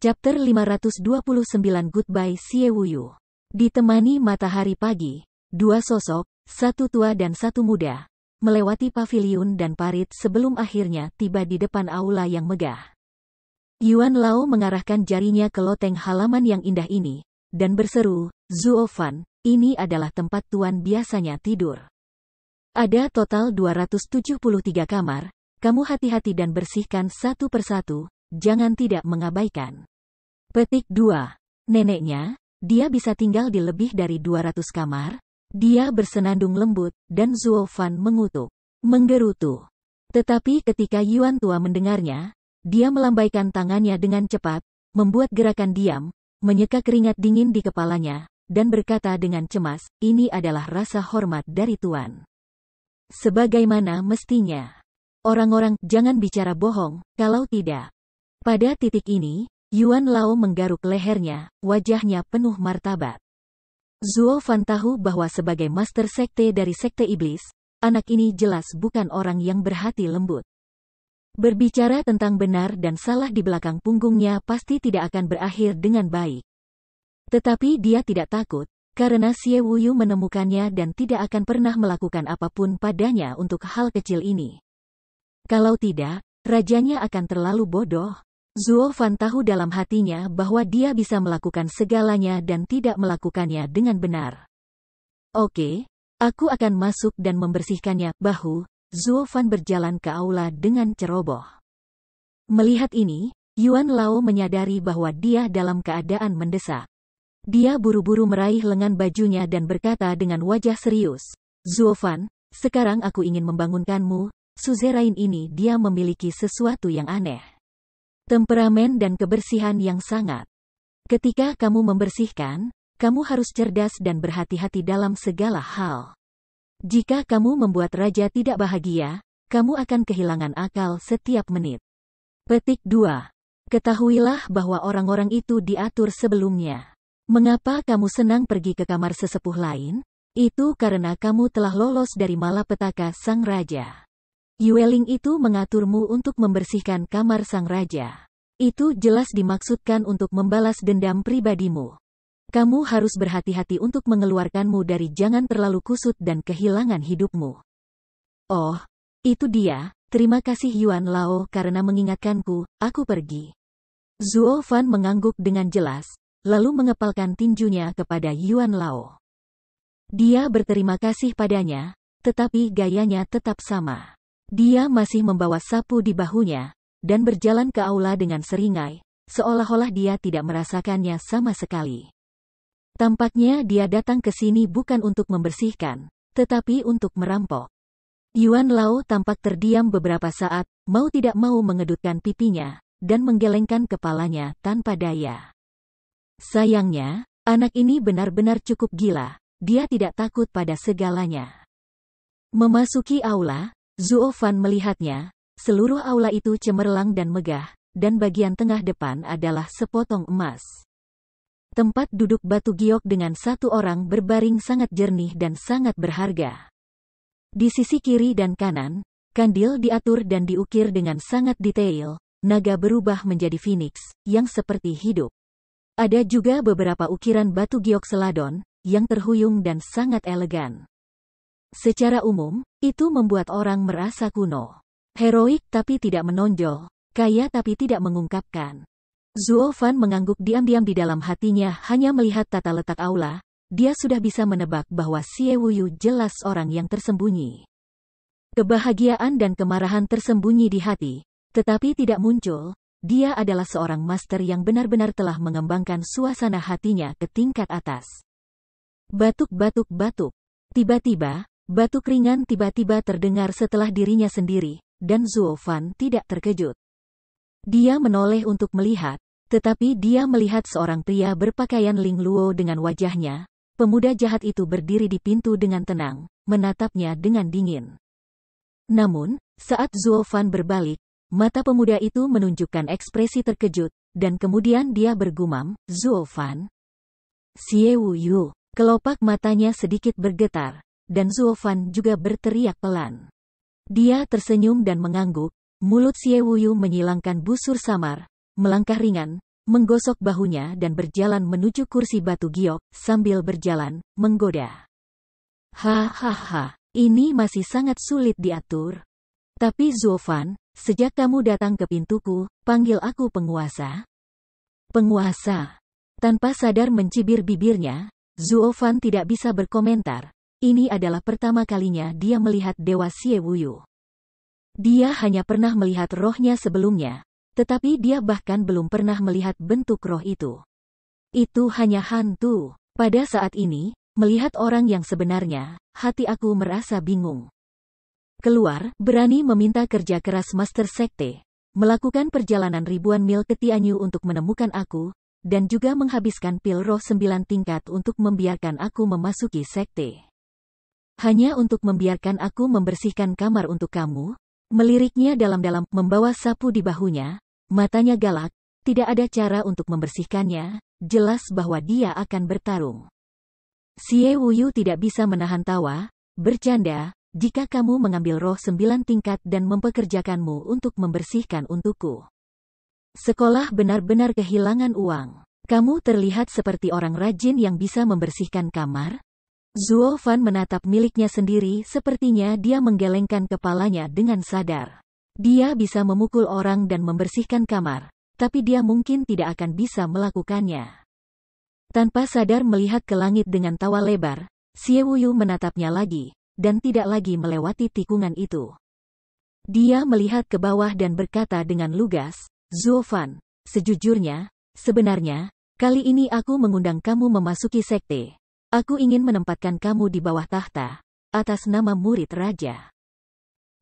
Chapter 529 Goodbye Xie Wuyu. Ditemani matahari pagi, dua sosok, satu tua dan satu muda, melewati paviliun dan parit sebelum akhirnya tiba di depan aula yang megah. Yuan Lao mengarahkan jarinya ke loteng halaman yang indah ini, dan berseru, "Zuo Fan, ini adalah tempat tuan biasanya tidur. Ada total 273 kamar, kamu hati-hati dan bersihkan satu persatu. Jangan tidak mengabaikan." Petik 2. Neneknya, dia bisa tinggal di lebih dari 200 kamar? Dia bersenandung lembut, dan Zuo Fan mengutuk, menggerutu. Tetapi ketika Yuan tua mendengarnya, dia melambaikan tangannya dengan cepat, membuat gerakan diam, menyeka keringat dingin di kepalanya, dan berkata dengan cemas, "Ini adalah rasa hormat dari tuan. Sebagaimana mestinya. Orang-orang, jangan bicara bohong, kalau tidak." Pada titik ini, Yuan Lao menggaruk lehernya, wajahnya penuh martabat. Zuo Fan tahu bahwa sebagai master sekte dari sekte iblis, anak ini jelas bukan orang yang berhati lembut. Berbicara tentang benar dan salah di belakang punggungnya pasti tidak akan berakhir dengan baik. Tetapi dia tidak takut, karena Xie Wuyu menemukannya dan tidak akan pernah melakukan apapun padanya untuk hal kecil ini. Kalau tidak, rajanya akan terlalu bodoh. Zuo Fan tahu dalam hatinya bahwa dia bisa melakukan segalanya dan tidak melakukannya dengan benar. "Oke, aku akan masuk dan membersihkannya." Bahu, Zuo Fan berjalan ke aula dengan ceroboh. Melihat ini, Yuan Lao menyadari bahwa dia dalam keadaan mendesak. Dia buru-buru meraih lengan bajunya dan berkata dengan wajah serius, "Zuo Fan, sekarang aku ingin membangunkanmu. Suzerain ini dia memiliki sesuatu yang aneh. Temperamen dan kebersihan yang sangat. Ketika kamu membersihkan, kamu harus cerdas dan berhati-hati dalam segala hal. Jika kamu membuat raja tidak bahagia, kamu akan kehilangan akal setiap menit." Petik 2. Ketahuilah bahwa orang-orang itu diatur sebelumnya. Mengapa kamu senang pergi ke kamar sesepuh lain? Itu karena kamu telah lolos dari malapetaka sang raja. Yueling itu mengaturmu untuk membersihkan kamar sang raja. Itu jelas dimaksudkan untuk membalas dendam pribadimu. Kamu harus berhati-hati untuk mengeluarkanmu dari jangan terlalu kusut dan kehilangan hidupmu. "Oh, itu dia. Terima kasih Yuan Lao karena mengingatkanku, aku pergi." Zuo Fan mengangguk dengan jelas, lalu mengepalkan tinjunya kepada Yuan Lao. Dia berterima kasih padanya, tetapi gayanya tetap sama. Dia masih membawa sapu di bahunya, dan berjalan ke aula dengan seringai, seolah-olah dia tidak merasakannya sama sekali. Tampaknya dia datang ke sini bukan untuk membersihkan, tetapi untuk merampok. Yuan Lao tampak terdiam beberapa saat, mau tidak mau mengedutkan pipinya, dan menggelengkan kepalanya tanpa daya. Sayangnya, anak ini benar-benar cukup gila, dia tidak takut pada segalanya. Memasuki aula, Zuo Fan melihatnya, seluruh aula itu cemerlang dan megah, dan bagian tengah depan adalah sepotong emas. Tempat duduk batu giok dengan satu orang berbaring sangat jernih dan sangat berharga. Di sisi kiri dan kanan, kandil diatur dan diukir dengan sangat detail, naga berubah menjadi phoenix, yang seperti hidup. Ada juga beberapa ukiran batu giok seladon, yang terhuyung dan sangat elegan. Secara umum, itu membuat orang merasa kuno. Heroik tapi tidak menonjol, kaya tapi tidak mengungkapkan. Zuo Fan mengangguk diam-diam di dalam hatinya hanya melihat tata letak aula, dia sudah bisa menebak bahwa Xie Wuyu jelas orang yang tersembunyi. Kebahagiaan dan kemarahan tersembunyi di hati, tetapi tidak muncul. Dia adalah seorang master yang benar-benar telah mengembangkan suasana hatinya ke tingkat atas. Batuk-batuk-batuk. Tiba-tiba, batuk ringan tiba-tiba terdengar setelah dirinya sendiri, dan Zuo Fan tidak terkejut. Dia menoleh untuk melihat, tetapi dia melihat seorang pria berpakaian Ling Luo dengan wajahnya. Pemuda jahat itu berdiri di pintu dengan tenang, menatapnya dengan dingin. Namun, saat Zuo Fan berbalik, mata pemuda itu menunjukkan ekspresi terkejut, dan kemudian dia bergumam, "Zuo Fan." "Xie Wuyu." Kelopak matanya sedikit bergetar, dan Zuo Fan juga berteriak pelan. Dia tersenyum dan mengangguk, mulut Xie Wuyu menyilangkan busur samar, melangkah ringan, menggosok bahunya dan berjalan menuju kursi batu giok, sambil berjalan, menggoda. Hahaha, ini masih sangat sulit diatur. Tapi Zuofan, sejak kamu datang ke pintuku, panggil aku penguasa. Penguasa. Tanpa sadar mencibir bibirnya, Zuofan tidak bisa berkomentar. Ini adalah pertama kalinya dia melihat Dewa Xie Wuyu. Dia hanya pernah melihat rohnya sebelumnya, tetapi dia bahkan belum pernah melihat bentuk roh itu. Itu hanya hantu. Pada saat ini, melihat orang yang sebenarnya, hati aku merasa bingung. Keluar, berani meminta kerja keras Master Sekte, melakukan perjalanan ribuan mil ke Tianyu untuk menemukan aku, dan juga menghabiskan pil roh 9 tingkat untuk membiarkan aku memasuki sekte. Hanya untuk membiarkan aku membersihkan kamar untuk kamu? Meliriknya dalam-dalam, membawa sapu di bahunya, matanya galak, tidak ada cara untuk membersihkannya, jelas bahwa dia akan bertarung. Xie Wuyu tidak bisa menahan tawa, bercanda, jika kamu mengambil roh 9 tingkat dan mempekerjakanmu untuk membersihkan untukku. Sekolah benar-benar kehilangan uang. Kamu terlihat seperti orang rajin yang bisa membersihkan kamar? Zuofan menatap miliknya sendiri, sepertinya dia menggelengkan kepalanya dengan sadar. Dia bisa memukul orang dan membersihkan kamar, tapi dia mungkin tidak akan bisa melakukannya. Tanpa sadar melihat ke langit dengan tawa lebar, Xie Wuyu menatapnya lagi, dan tidak lagi melewati tikungan itu. Dia melihat ke bawah dan berkata dengan lugas, Zuofan, sejujurnya, sebenarnya, kali ini aku mengundang kamu memasuki sekte. Aku ingin menempatkan kamu di bawah tahta, atas nama murid raja.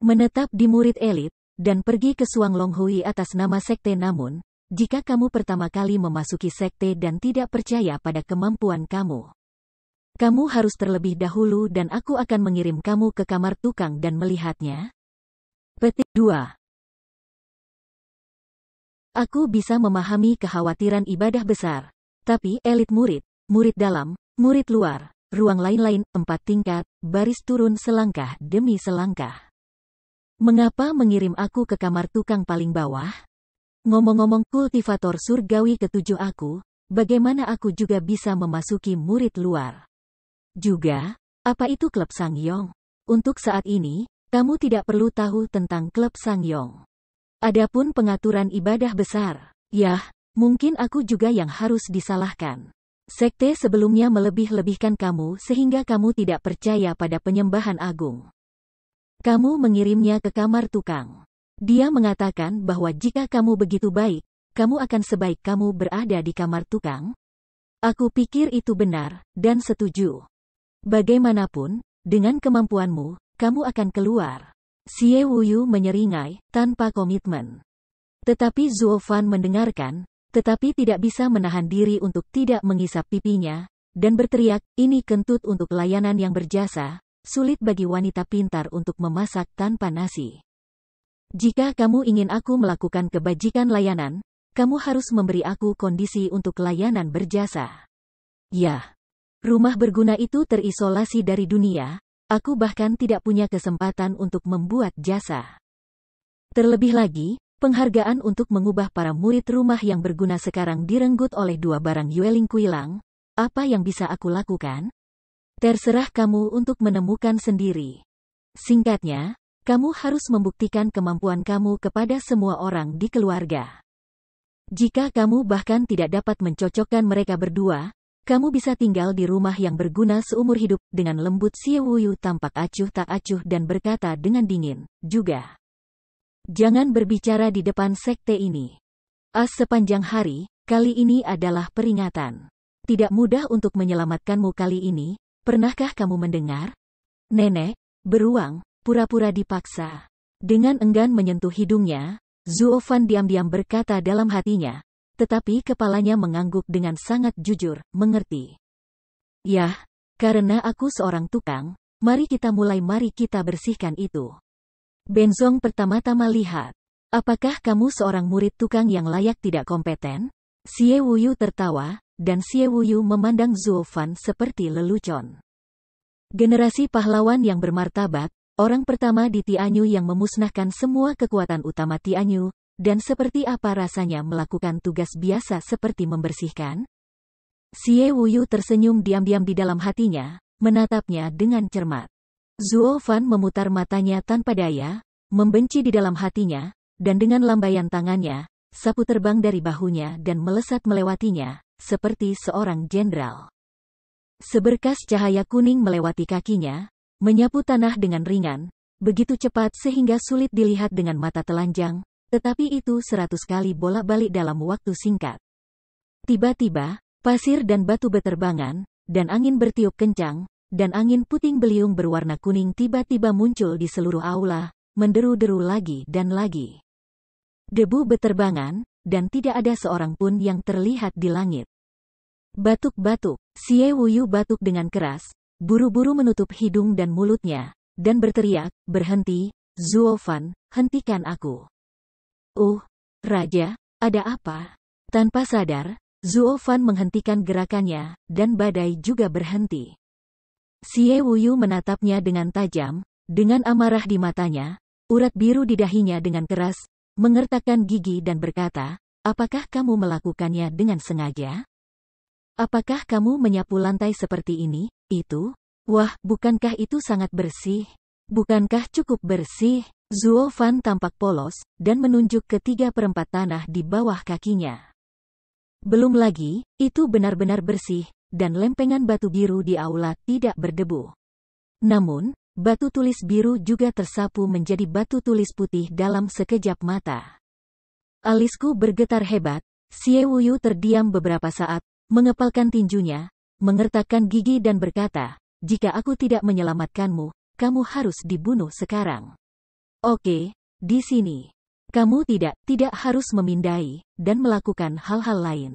Menetap di murid elit, dan pergi ke Suang Longhui atas nama sekte. Namun, jika kamu pertama kali memasuki sekte dan tidak percaya pada kemampuan kamu, kamu harus terlebih dahulu dan aku akan mengirim kamu ke kamar tukang dan melihatnya. Petik 2. Aku bisa memahami kekhawatiran ibadah besar, tapi elit murid, murid dalam, murid luar, ruang lain-lain, 4 tingkat, baris turun selangkah demi selangkah. Mengapa mengirim aku ke kamar tukang paling bawah? Ngomong-ngomong kultivator surgawi ketujuh aku, bagaimana aku juga bisa memasuki murid luar? Juga, apa itu klub Sangyong? Untuk saat ini, kamu tidak perlu tahu tentang klub Sangyong. Adapun pengaturan ibadah besar, yah, mungkin aku juga yang harus disalahkan. Sekte sebelumnya melebih-lebihkan kamu sehingga kamu tidak percaya pada penyembahan agung. Kamu mengirimnya ke kamar tukang. Dia mengatakan bahwa jika kamu begitu baik, kamu akan sebaik kamu berada di kamar tukang. Aku pikir itu benar, dan setuju. Bagaimanapun, dengan kemampuanmu, kamu akan keluar. Xie Wuyu menyeringai, tanpa komitmen. Tetapi Zuofan mendengarkan, tetapi tidak bisa menahan diri untuk tidak mengisap pipinya, dan berteriak, ini kentut untuk layanan yang berjasa, sulit bagi wanita pintar untuk memasak tanpa nasi. Jika kamu ingin aku melakukan kebajikan layanan, kamu harus memberi aku kondisi untuk layanan berjasa. Ya, rumah berguna itu terisolasi dari dunia, aku bahkan tidak punya kesempatan untuk membuat jasa. Terlebih lagi, penghargaan untuk mengubah para murid rumah yang berguna sekarang direnggut oleh 2 barang Yueling Kuilang. Apa yang bisa aku lakukan? Terserah kamu untuk menemukan sendiri. Singkatnya, kamu harus membuktikan kemampuan kamu kepada semua orang di keluarga. Jika kamu bahkan tidak dapat mencocokkan mereka berdua, kamu bisa tinggal di rumah yang berguna seumur hidup. Dengan lembut Xie Wuyu tampak acuh tak acuh dan berkata dengan dingin, juga. Jangan berbicara di depan sekte ini. Sepanjang hari, kali ini adalah peringatan. Tidak mudah untuk menyelamatkanmu kali ini, pernahkah kamu mendengar? Nenek, beruang, pura-pura dipaksa. Dengan enggan menyentuh hidungnya, Zuofan diam-diam berkata dalam hatinya, tetapi kepalanya mengangguk dengan sangat jujur, mengerti. Yah, karena aku seorang tukang, mari kita bersihkan itu. Benzong pertama-tama lihat. Apakah kamu seorang murid tukang yang layak tidak kompeten? Xie Wuyu tertawa, dan Xie Wuyu memandang Zuofan seperti lelucon. Generasi pahlawan yang bermartabat, orang pertama di Tianyu yang memusnahkan semua kekuatan utama Tianyu, dan seperti apa rasanya melakukan tugas biasa seperti membersihkan? Xie Wuyu tersenyum diam-diam di dalam hatinya, menatapnya dengan cermat. Zuo Fan memutar matanya tanpa daya, membenci di dalam hatinya, dan dengan lambaian tangannya, sapu terbang dari bahunya dan melesat melewatinya, seperti seorang jenderal. Seberkas cahaya kuning melewati kakinya, menyapu tanah dengan ringan, begitu cepat sehingga sulit dilihat dengan mata telanjang, tetapi itu 100 kali bolak-balik dalam waktu singkat. Tiba-tiba, pasir dan batu berterbangan, dan angin bertiup kencang, dan angin puting beliung berwarna kuning tiba-tiba muncul di seluruh aula, menderu-deru lagi dan lagi. Debu berterbangan, dan tidak ada seorang pun yang terlihat di langit. Batuk-batuk, Xie Wuyu batuk dengan keras, buru-buru menutup hidung dan mulutnya, dan berteriak, berhenti, Zuo Fan, hentikan aku. Raja, ada apa? Tanpa sadar, Zuo Fan menghentikan gerakannya, dan badai juga berhenti. Xie Wuyu menatapnya dengan tajam, dengan amarah di matanya, urat biru di dahinya dengan keras, mengertakkan gigi dan berkata, apakah kamu melakukannya dengan sengaja? Apakah kamu menyapu lantai seperti ini, itu? Wah, bukankah itu sangat bersih? Bukankah cukup bersih? Zuo Fan tampak polos, dan menunjuk ke 3/4 tanah di bawah kakinya. Belum lagi, itu benar-benar bersih, dan lempengan batu biru di aula tidak berdebu. Namun, batu tulis biru juga tersapu menjadi batu tulis putih dalam sekejap mata. Alisku bergetar hebat, Xie Wuyu terdiam beberapa saat, mengepalkan tinjunya, mengertakkan gigi dan berkata, jika aku tidak menyelamatkanmu, kamu harus dibunuh sekarang. Oke, di sini. Kamu tidak harus memindai, dan melakukan hal-hal lain.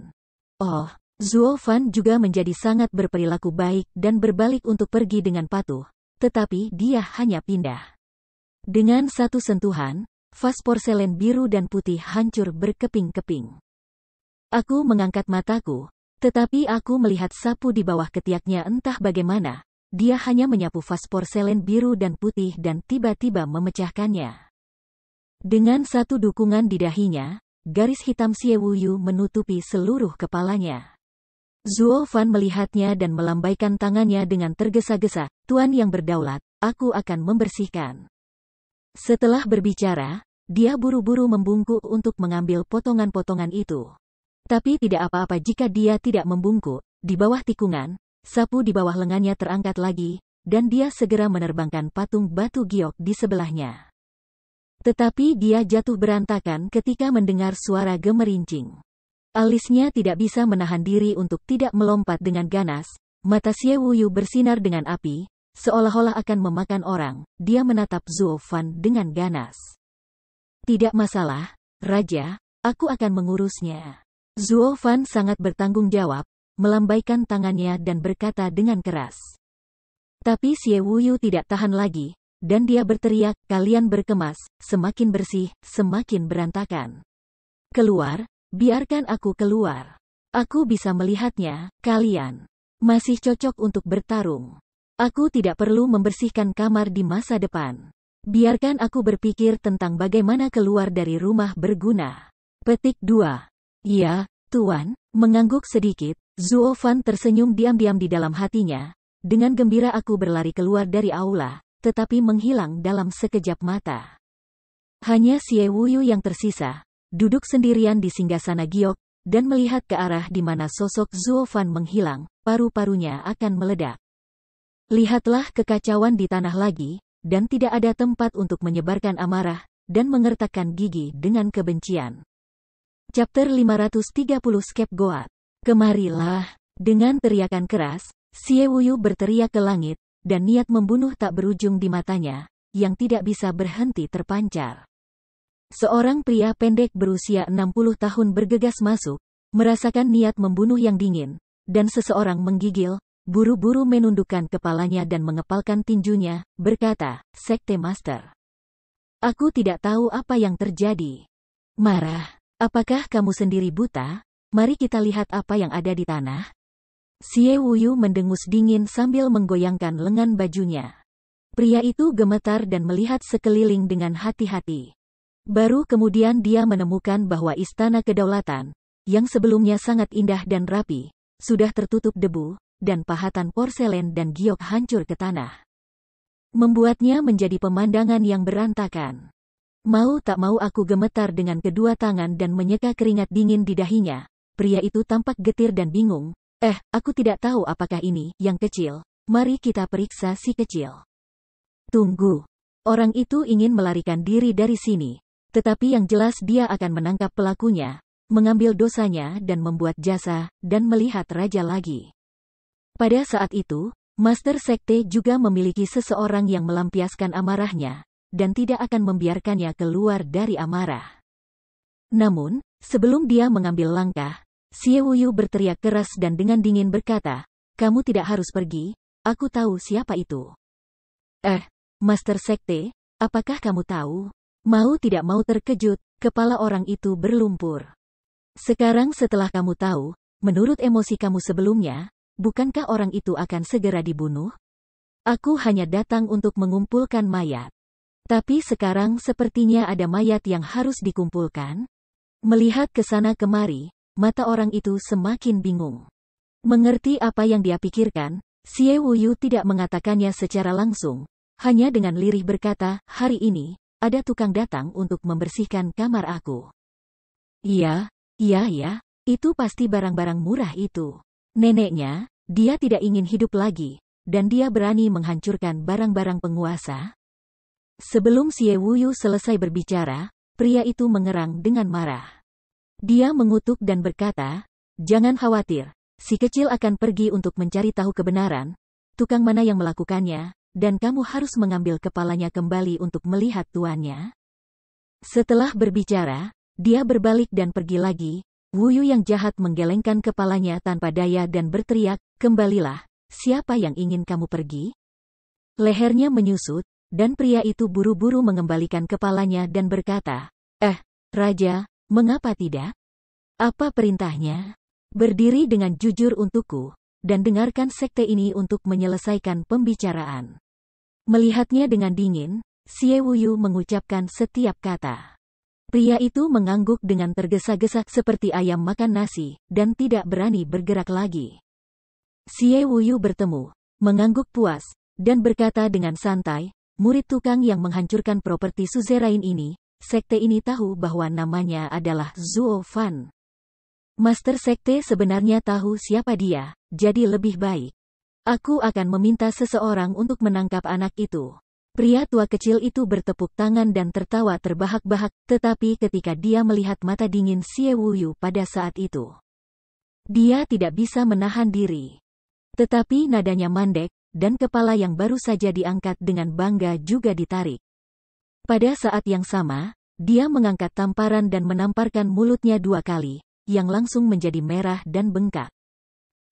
Zuo Fan juga menjadi sangat berperilaku baik dan berbalik untuk pergi dengan patuh. Tetapi dia hanya pindah. Dengan satu sentuhan, vas porselen biru dan putih hancur berkeping-keping. Aku mengangkat mataku, tetapi aku melihat sapu di bawah ketiaknya entah bagaimana. Dia hanya menyapu vas porselen biru dan putih dan tiba-tiba memecahkannya. Dengan satu dukungan di dahinya, garis hitam Xie Wuyu menutupi seluruh kepalanya. Zuo Fan melihatnya dan melambaikan tangannya dengan tergesa-gesa, Tuan yang berdaulat, aku akan membersihkan. Setelah berbicara, dia buru-buru membungkuk untuk mengambil potongan-potongan itu. Tapi tidak apa-apa jika dia tidak membungkuk, di bawah tikungan, sapu di bawah lengannya terangkat lagi, dan dia segera menerbangkan patung batu giok di sebelahnya. Tetapi dia jatuh berantakan ketika mendengar suara gemerincing. Alisnya tidak bisa menahan diri untuk tidak melompat dengan ganas, mata Xie Wuyu bersinar dengan api, seolah-olah akan memakan orang, dia menatap Zuo Fan dengan ganas. Tidak masalah, Raja, aku akan mengurusnya. Zuo Fan sangat bertanggung jawab, melambaikan tangannya dan berkata dengan keras. Tapi Xie Wuyu tidak tahan lagi, dan dia berteriak, kalian berkemas, semakin bersih, semakin berantakan. Keluar. Biarkan aku keluar. Aku bisa melihatnya, kalian masih cocok untuk bertarung. Aku tidak perlu membersihkan kamar di masa depan. Biarkan aku berpikir tentang bagaimana keluar dari rumah berguna. Petik 2. Ya, Tuan, mengangguk sedikit, Zuo Fan tersenyum diam-diam di dalam hatinya. Dengan gembira aku berlari keluar dari aula, tetapi menghilang dalam sekejap mata. Hanya Xie Wuyu yang tersisa, duduk sendirian di singgasana giok, dan melihat ke arah di mana sosok Zuo Fan menghilang, paru-parunya akan meledak. Lihatlah kekacauan di tanah lagi, dan tidak ada tempat untuk menyebarkan amarah, dan mengertakkan gigi dengan kebencian. Chapter 530 Scapegoat. Kemarilah. Dengan teriakan keras, Xie Wuyu berteriak ke langit, dan niat membunuh tak berujung di matanya, yang tidak bisa berhenti terpancar. Seorang pria pendek berusia 60 tahun bergegas masuk, merasakan niat membunuh yang dingin, dan seseorang menggigil, buru-buru menundukkan kepalanya dan mengepalkan tinjunya, berkata, Sekte Master. Aku tidak tahu apa yang terjadi. Marah, apakah kamu sendiri buta? Mari kita lihat apa yang ada di tanah. Xie Wuyu mendengus dingin sambil menggoyangkan lengan bajunya. Pria itu gemetar dan melihat sekeliling dengan hati-hati. Baru kemudian dia menemukan bahwa istana kedaulatan, yang sebelumnya sangat indah dan rapi, sudah tertutup debu, dan pahatan porselen dan giok hancur ke tanah. Membuatnya menjadi pemandangan yang berantakan. Mau tak mau aku gemetar dengan kedua tangan dan menyeka keringat dingin di dahinya. Pria itu tampak getir dan bingung. Aku tidak tahu apakah ini, yang kecil. Mari kita periksa si kecil. Tunggu. Orang itu ingin melarikan diri dari sini. Tetapi yang jelas dia akan menangkap pelakunya, mengambil dosanya dan membuat jasa, dan melihat raja lagi. Pada saat itu, Master Sekte juga memiliki seseorang yang melampiaskan amarahnya, dan tidak akan membiarkannya keluar dari amarah. Namun, sebelum dia mengambil langkah, Xie Wuyu berteriak keras dan dengan dingin berkata, "Kamu tidak harus pergi, aku tahu siapa itu." Master Sekte, apakah kamu tahu? Mau tidak mau terkejut, kepala orang itu berlumpur. Sekarang setelah kamu tahu, menurut emosi kamu sebelumnya, bukankah orang itu akan segera dibunuh? Aku hanya datang untuk mengumpulkan mayat. Tapi sekarang sepertinya ada mayat yang harus dikumpulkan. Melihat ke sana kemari, mata orang itu semakin bingung. Mengerti apa yang dia pikirkan, Xie Wuyu tidak mengatakannya secara langsung, hanya dengan lirih berkata, "Hari ini, ada tukang datang untuk membersihkan kamar aku." Iya, itu pasti barang-barang murah itu. Neneknya, dia tidak ingin hidup lagi, dan dia berani menghancurkan barang-barang penguasa. Sebelum Xie Wuyu selesai berbicara, pria itu mengerang dengan marah. Dia mengutuk dan berkata, "Jangan khawatir, si kecil akan pergi untuk mencari tahu kebenaran, tukang mana yang melakukannya, dan kamu harus mengambil kepalanya kembali untuk melihat tuannya." Setelah berbicara, dia berbalik dan pergi lagi. Wuyu yang jahat menggelengkan kepalanya tanpa daya dan berteriak, "Kembalilah, siapa yang ingin kamu pergi?" Lehernya menyusut, dan pria itu buru-buru mengembalikan kepalanya dan berkata, Raja, mengapa tidak? Apa perintahnya? Berdiri dengan jujur untukku, dan dengarkan sekte ini untuk menyelesaikan pembicaraan." Melihatnya dengan dingin, Xie Wuyu mengucapkan setiap kata. Pria itu mengangguk dengan tergesa-gesa seperti ayam makan nasi, dan tidak berani bergerak lagi. Xie Wuyu bertemu, mengangguk puas, dan berkata dengan santai, "Murid tukang yang menghancurkan properti suzerain ini, sekte ini tahu bahwa namanya adalah Zuo Fan. Master Sekte sebenarnya tahu siapa dia, jadi lebih baik. Aku akan meminta seseorang untuk menangkap anak itu." Pria tua kecil itu bertepuk tangan dan tertawa terbahak-bahak, tetapi ketika dia melihat mata dingin Xie Wuyu pada saat itu, dia tidak bisa menahan diri. Tetapi nadanya mandek, dan kepala yang baru saja diangkat dengan bangga juga ditarik. Pada saat yang sama, dia mengangkat tamparan dan menamparkan mulutnya 2 kali, yang langsung menjadi merah dan bengkak.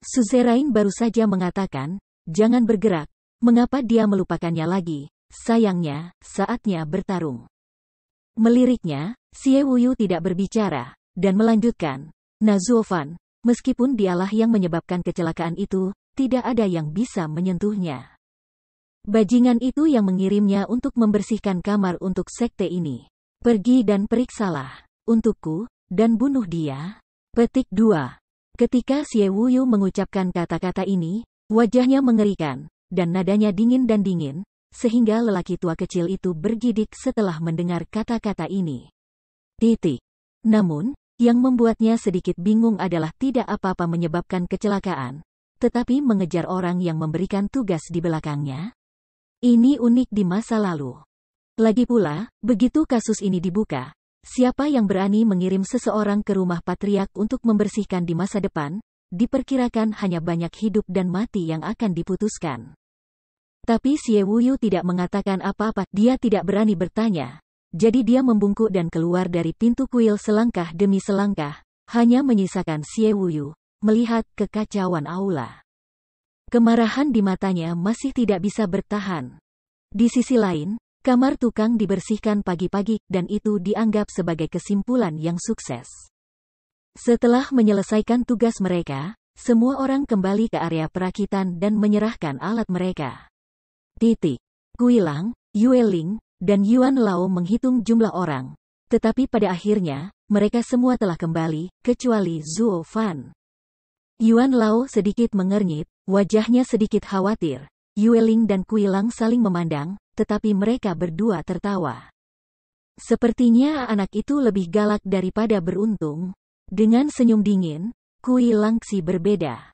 Suzerain baru saja mengatakan, "Jangan bergerak." Mengapa dia melupakannya lagi? Sayangnya, saatnya bertarung. Meliriknya, Xie Wuyu tidak berbicara, dan melanjutkan, "Zuo Fan, meskipun dialah yang menyebabkan kecelakaan itu, tidak ada yang bisa menyentuhnya. Bajingan itu yang mengirimnya untuk membersihkan kamar untuk sekte ini. Pergi dan periksalah untukku, dan bunuh dia." Petik 2. Ketika Xie Wuyu mengucapkan kata-kata ini, wajahnya mengerikan, dan nadanya dingin, sehingga lelaki tua kecil itu bergidik setelah mendengar kata-kata ini. Namun, yang membuatnya sedikit bingung adalah tidak apa-apa menyebabkan kecelakaan, tetapi mengejar orang yang memberikan tugas di belakangnya. Ini unik di masa lalu. Lagi pula, begitu kasus ini dibuka, siapa yang berani mengirim seseorang ke rumah patriark untuk membersihkan di masa depan, diperkirakan hanya banyak hidup dan mati yang akan diputuskan. Tapi Xie Wuyu tidak mengatakan apa-apa, dia tidak berani bertanya. Jadi dia membungkuk dan keluar dari pintu kuil selangkah demi selangkah, hanya menyisakan Xie Wuyu, melihat kekacauan aula. Kemarahan di matanya masih tidak bisa bertahan. Di sisi lain, kamar tukang dibersihkan pagi-pagi, dan itu dianggap sebagai kesimpulan yang sukses. Setelah menyelesaikan tugas mereka, semua orang kembali ke area perakitan dan menyerahkan alat mereka. Kui Lang, Yue Ling, dan Yuan Lao menghitung jumlah orang, Tetapi pada akhirnya, mereka semua telah kembali, kecuali Zuo Fan. Yuan Lao sedikit mengernyit, wajahnya sedikit khawatir. Yue Ling dan Kui Lang saling memandang, tetapi mereka berdua tertawa. Sepertinya anak itu lebih galak daripada beruntung. Dengan senyum dingin, Kui Lang si berbeda.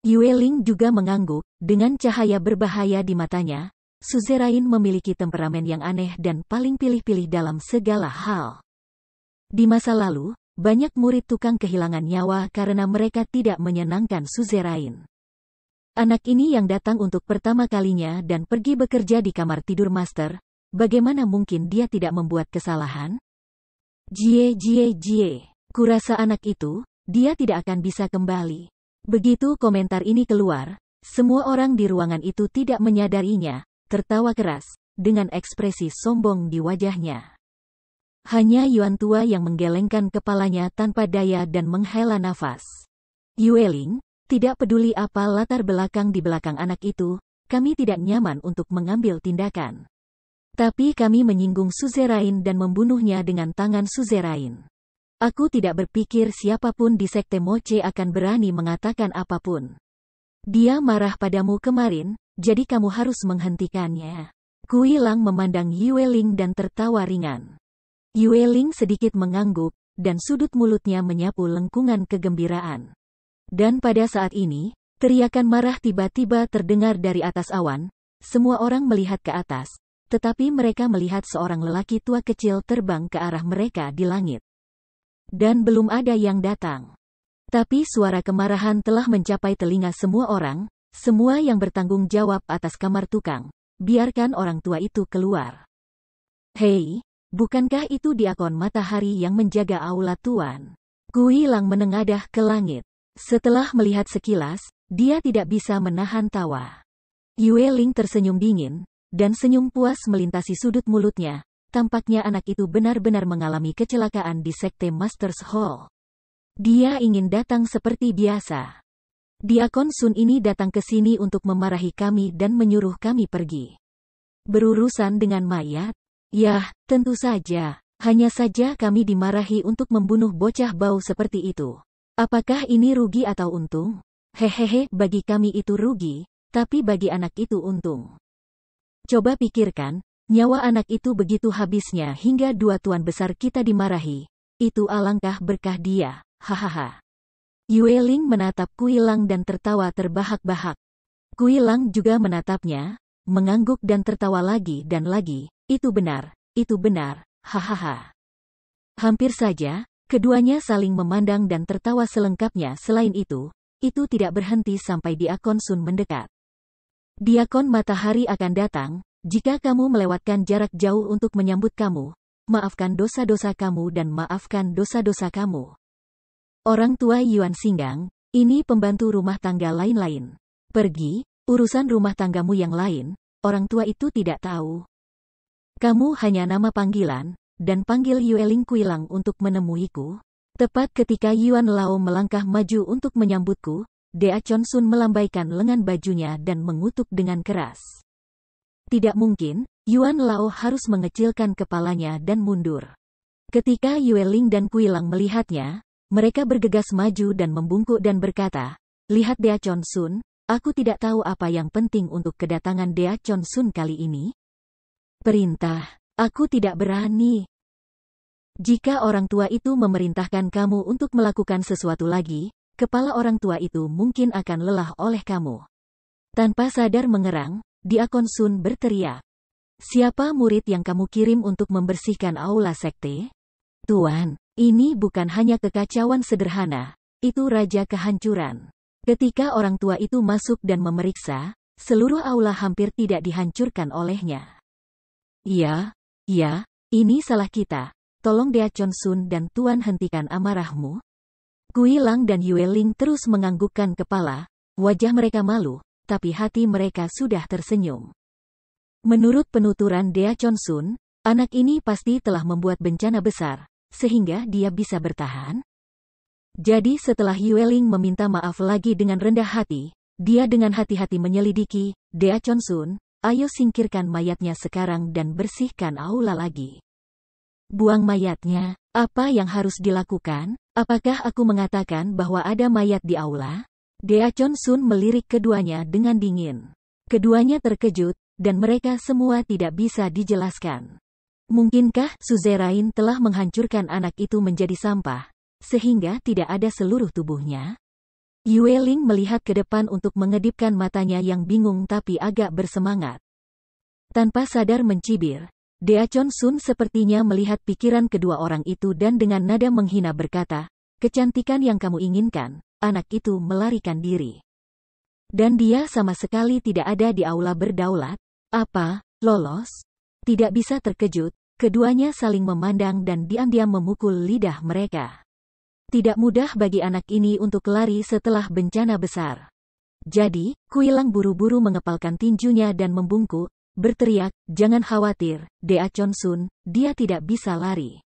Yue Ling juga mengangguk, dengan cahaya berbahaya di matanya. Suzerain memiliki temperamen yang aneh dan paling pilih-pilih dalam segala hal. Di masa lalu, banyak murid tukang kehilangan nyawa karena mereka tidak menyenangkan Suzerain. Anak ini yang datang untuk pertama kalinya dan pergi bekerja di kamar tidur master, bagaimana mungkin dia tidak membuat kesalahan? Jie, kurasa anak itu, dia tidak akan bisa kembali. Begitu komentar ini keluar, semua orang di ruangan itu tidak menyadarinya, tertawa keras, dengan ekspresi sombong di wajahnya. Hanya Yuan tua yang menggelengkan kepalanya tanpa daya dan menghela nafas. Yue Ling, tidak peduli apa latar belakang di belakang anak itu, kami tidak nyaman untuk mengambil tindakan. Tapi kami menyinggung Suzerain dan membunuhnya dengan tangan Suzerain. Aku tidak berpikir siapapun di Sekte Moche akan berani mengatakan apapun. Dia marah padamu kemarin, jadi kamu harus menghentikannya. Kui Lang memandang Yue Ling dan tertawa ringan. Yue Ling sedikit mengangguk, dan sudut mulutnya menyapu lengkungan kegembiraan. Dan pada saat ini, teriakan marah tiba-tiba terdengar dari atas awan. Semua orang melihat ke atas, tetapi mereka melihat seorang lelaki tua kecil terbang ke arah mereka di langit. Dan belum ada yang datang. Tapi suara kemarahan telah mencapai telinga semua orang, semua yang bertanggung jawab atas kamar tukang. Biarkan orang tua itu keluar. Hei, bukankah itu diakon matahari yang menjaga aula tuan? Kui Lang menengadah ke langit. Setelah melihat sekilas, dia tidak bisa menahan tawa. Yue Ling tersenyum dingin, dan senyum puas melintasi sudut mulutnya. Tampaknya anak itu benar-benar mengalami kecelakaan di Sekte Masters Hall. Dia ingin datang seperti biasa. Diakon Sun ini datang ke sini untuk memarahi kami dan menyuruh kami pergi. Berurusan dengan mayat? Yah, tentu saja. Hanya saja kami dimarahi untuk membunuh bocah bau seperti itu. Apakah ini rugi atau untung? Hehehe, bagi kami itu rugi, tapi bagi anak itu untung. Coba pikirkan, nyawa anak itu begitu habisnya hingga dua tuan besar kita dimarahi. Itu alangkah berkah dia, hahaha. Yue Ling menatap Kui Lang dan tertawa terbahak-bahak. Kui Lang juga menatapnya, mengangguk dan tertawa lagi dan lagi. Itu benar, hahaha. Hampir saja, keduanya saling memandang dan tertawa selengkapnya. Selain itu tidak berhenti sampai Diakon Sun mendekat. Diakon Matahari akan datang, jika kamu melewatkan jarak jauh untuk menyambut kamu. Maafkan dosa-dosa kamu dan maafkan dosa-dosa kamu. Orang tua Yuan Singgang, ini pembantu rumah tangga lain-lain. Pergi, urusan rumah tanggamu yang lain, orang tua itu tidak tahu. Kamu hanya nama panggilan, dan panggil Yue Ling Kui Lang untuk menemuiku. Tepat ketika Yuan Lao melangkah maju untuk menyambutku, Diakon Sun melambaikan lengan bajunya dan mengutuk dengan keras. Tidak mungkin, Yuan Lao harus mengecilkan kepalanya dan mundur. Ketika Yue Ling dan Kui Lang melihatnya, mereka bergegas maju dan membungkuk dan berkata, "Lihat Diakon Sun, aku tidak tahu apa yang penting untuk kedatangan Diakon Sun kali ini." Perintah, aku tidak berani. Jika orang tua itu memerintahkan kamu untuk melakukan sesuatu lagi, kepala orang tua itu mungkin akan lelah oleh kamu. Tanpa sadar mengerang, Diakon Sun berteriak. Siapa murid yang kamu kirim untuk membersihkan aula sekte? Tuan, ini bukan hanya kekacauan sederhana, itu raja kehancuran. Ketika orang tua itu masuk dan memeriksa, seluruh aula hampir tidak dihancurkan olehnya. Ya, ini salah kita. Tolong Diakon Sun dan Tuan hentikan amarahmu. Kui Lang dan Yue Ling terus menganggukkan kepala, wajah mereka malu, tapi hati mereka sudah tersenyum. Menurut penuturan Diakon Sun, anak ini pasti telah membuat bencana besar, sehingga dia bisa bertahan. Jadi setelah Yue Ling meminta maaf lagi dengan rendah hati, dia dengan hati-hati menyelidiki, Diakon Sun, ayo singkirkan mayatnya sekarang dan bersihkan aula lagi. Buang mayatnya, apa yang harus dilakukan? Apakah aku mengatakan bahwa ada mayat di aula? Deachon Sun melirik keduanya dengan dingin. Keduanya terkejut, dan mereka semua tidak bisa dijelaskan. Mungkinkah Suzerain telah menghancurkan anak itu menjadi sampah, sehingga tidak ada seluruh tubuhnya? Yueling melihat ke depan untuk mengedipkan matanya yang bingung tapi agak bersemangat. Tanpa sadar mencibir, Deachon Sun sepertinya melihat pikiran kedua orang itu dan dengan nada menghina berkata, "Kecantikan yang kamu inginkan." Anak itu melarikan diri. Dan dia sama sekali tidak ada di aula berdaulat. Apa, lolos? Tidak bisa terkejut, keduanya saling memandang dan diam-diam memukul lidah mereka. Tidak mudah bagi anak ini untuk lari setelah bencana besar. Jadi, Kuilang buru-buru mengepalkan tinjunya dan membungkuk, berteriak, "Jangan khawatir, Deachon Sun, dia tidak bisa lari.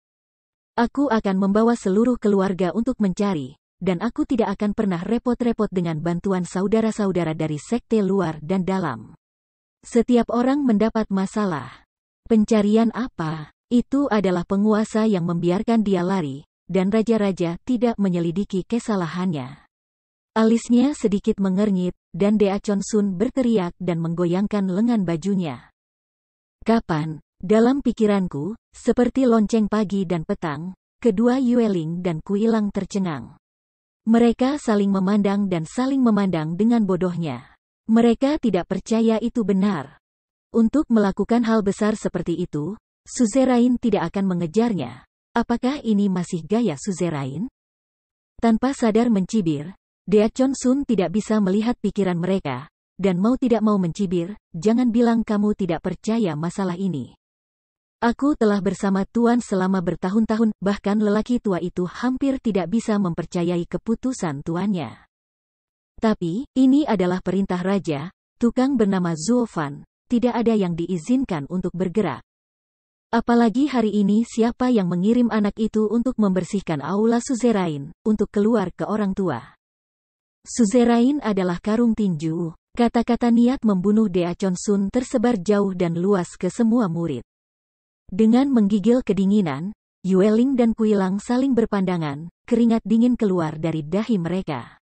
Aku akan membawa seluruh keluarga untuk mencari, dan aku tidak akan pernah repot-repot dengan bantuan saudara-saudara dari sekte luar dan dalam. Setiap orang mendapat masalah. Pencarian apa? Itu adalah penguasa yang membiarkan dia lari, dan raja-raja tidak menyelidiki kesalahannya." Alisnya sedikit mengernyit, dan Deachon Sun berteriak dan menggoyangkan lengan bajunya. Kapan? Dalam pikiranku, seperti lonceng pagi dan petang, kedua Yueling dan Kuilang tercengang. Mereka saling memandang dan saling memandang dengan bodohnya. Mereka tidak percaya itu benar. Untuk melakukan hal besar seperti itu, Suzerain tidak akan mengejarnya. Apakah ini masih gaya Suzerain? Tanpa sadar mencibir, Deachon Sun tidak bisa melihat pikiran mereka, dan mau tidak mau mencibir, "Jangan bilang kamu tidak percaya masalah ini. Aku telah bersama Tuan selama bertahun-tahun, bahkan lelaki tua itu hampir tidak bisa mempercayai keputusan tuannya. Tapi, ini adalah perintah raja, tukang bernama Zuo Fan, tidak ada yang diizinkan untuk bergerak. Apalagi hari ini siapa yang mengirim anak itu untuk membersihkan aula Suzerain, untuk keluar ke orang tua. Suzerain adalah karung tinju." Kata-kata niat membunuh Deachon Sun tersebar jauh dan luas ke semua murid. Dengan menggigil kedinginan, Yueling dan Kuilang saling berpandangan, keringat dingin keluar dari dahi mereka.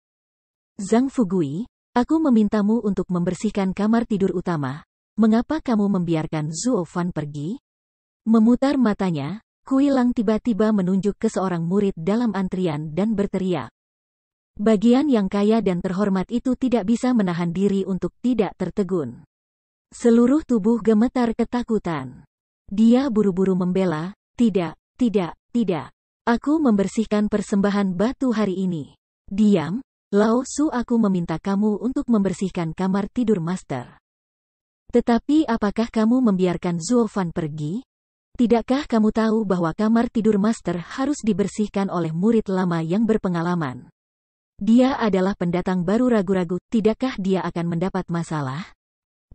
"Zhang Fugui, aku memintamu untuk membersihkan kamar tidur utama. Mengapa kamu membiarkan Zuo Fan pergi?" Memutar matanya, Kuilang tiba-tiba menunjuk ke seorang murid dalam antrian dan berteriak. Bagian yang kaya dan terhormat itu tidak bisa menahan diri untuk tidak tertegun. Seluruh tubuh gemetar ketakutan. Dia buru-buru membela, "Tidak, tidak, tidak. Aku membersihkan persembahan batu hari ini." "Diam, Lao Su, aku meminta kamu untuk membersihkan kamar tidur master." "Tetapi apakah kamu membiarkan Zuo Fan pergi? Tidakkah kamu tahu bahwa kamar tidur master harus dibersihkan oleh murid lama yang berpengalaman? Dia adalah pendatang baru ragu-ragu, tidakkah dia akan mendapat masalah?"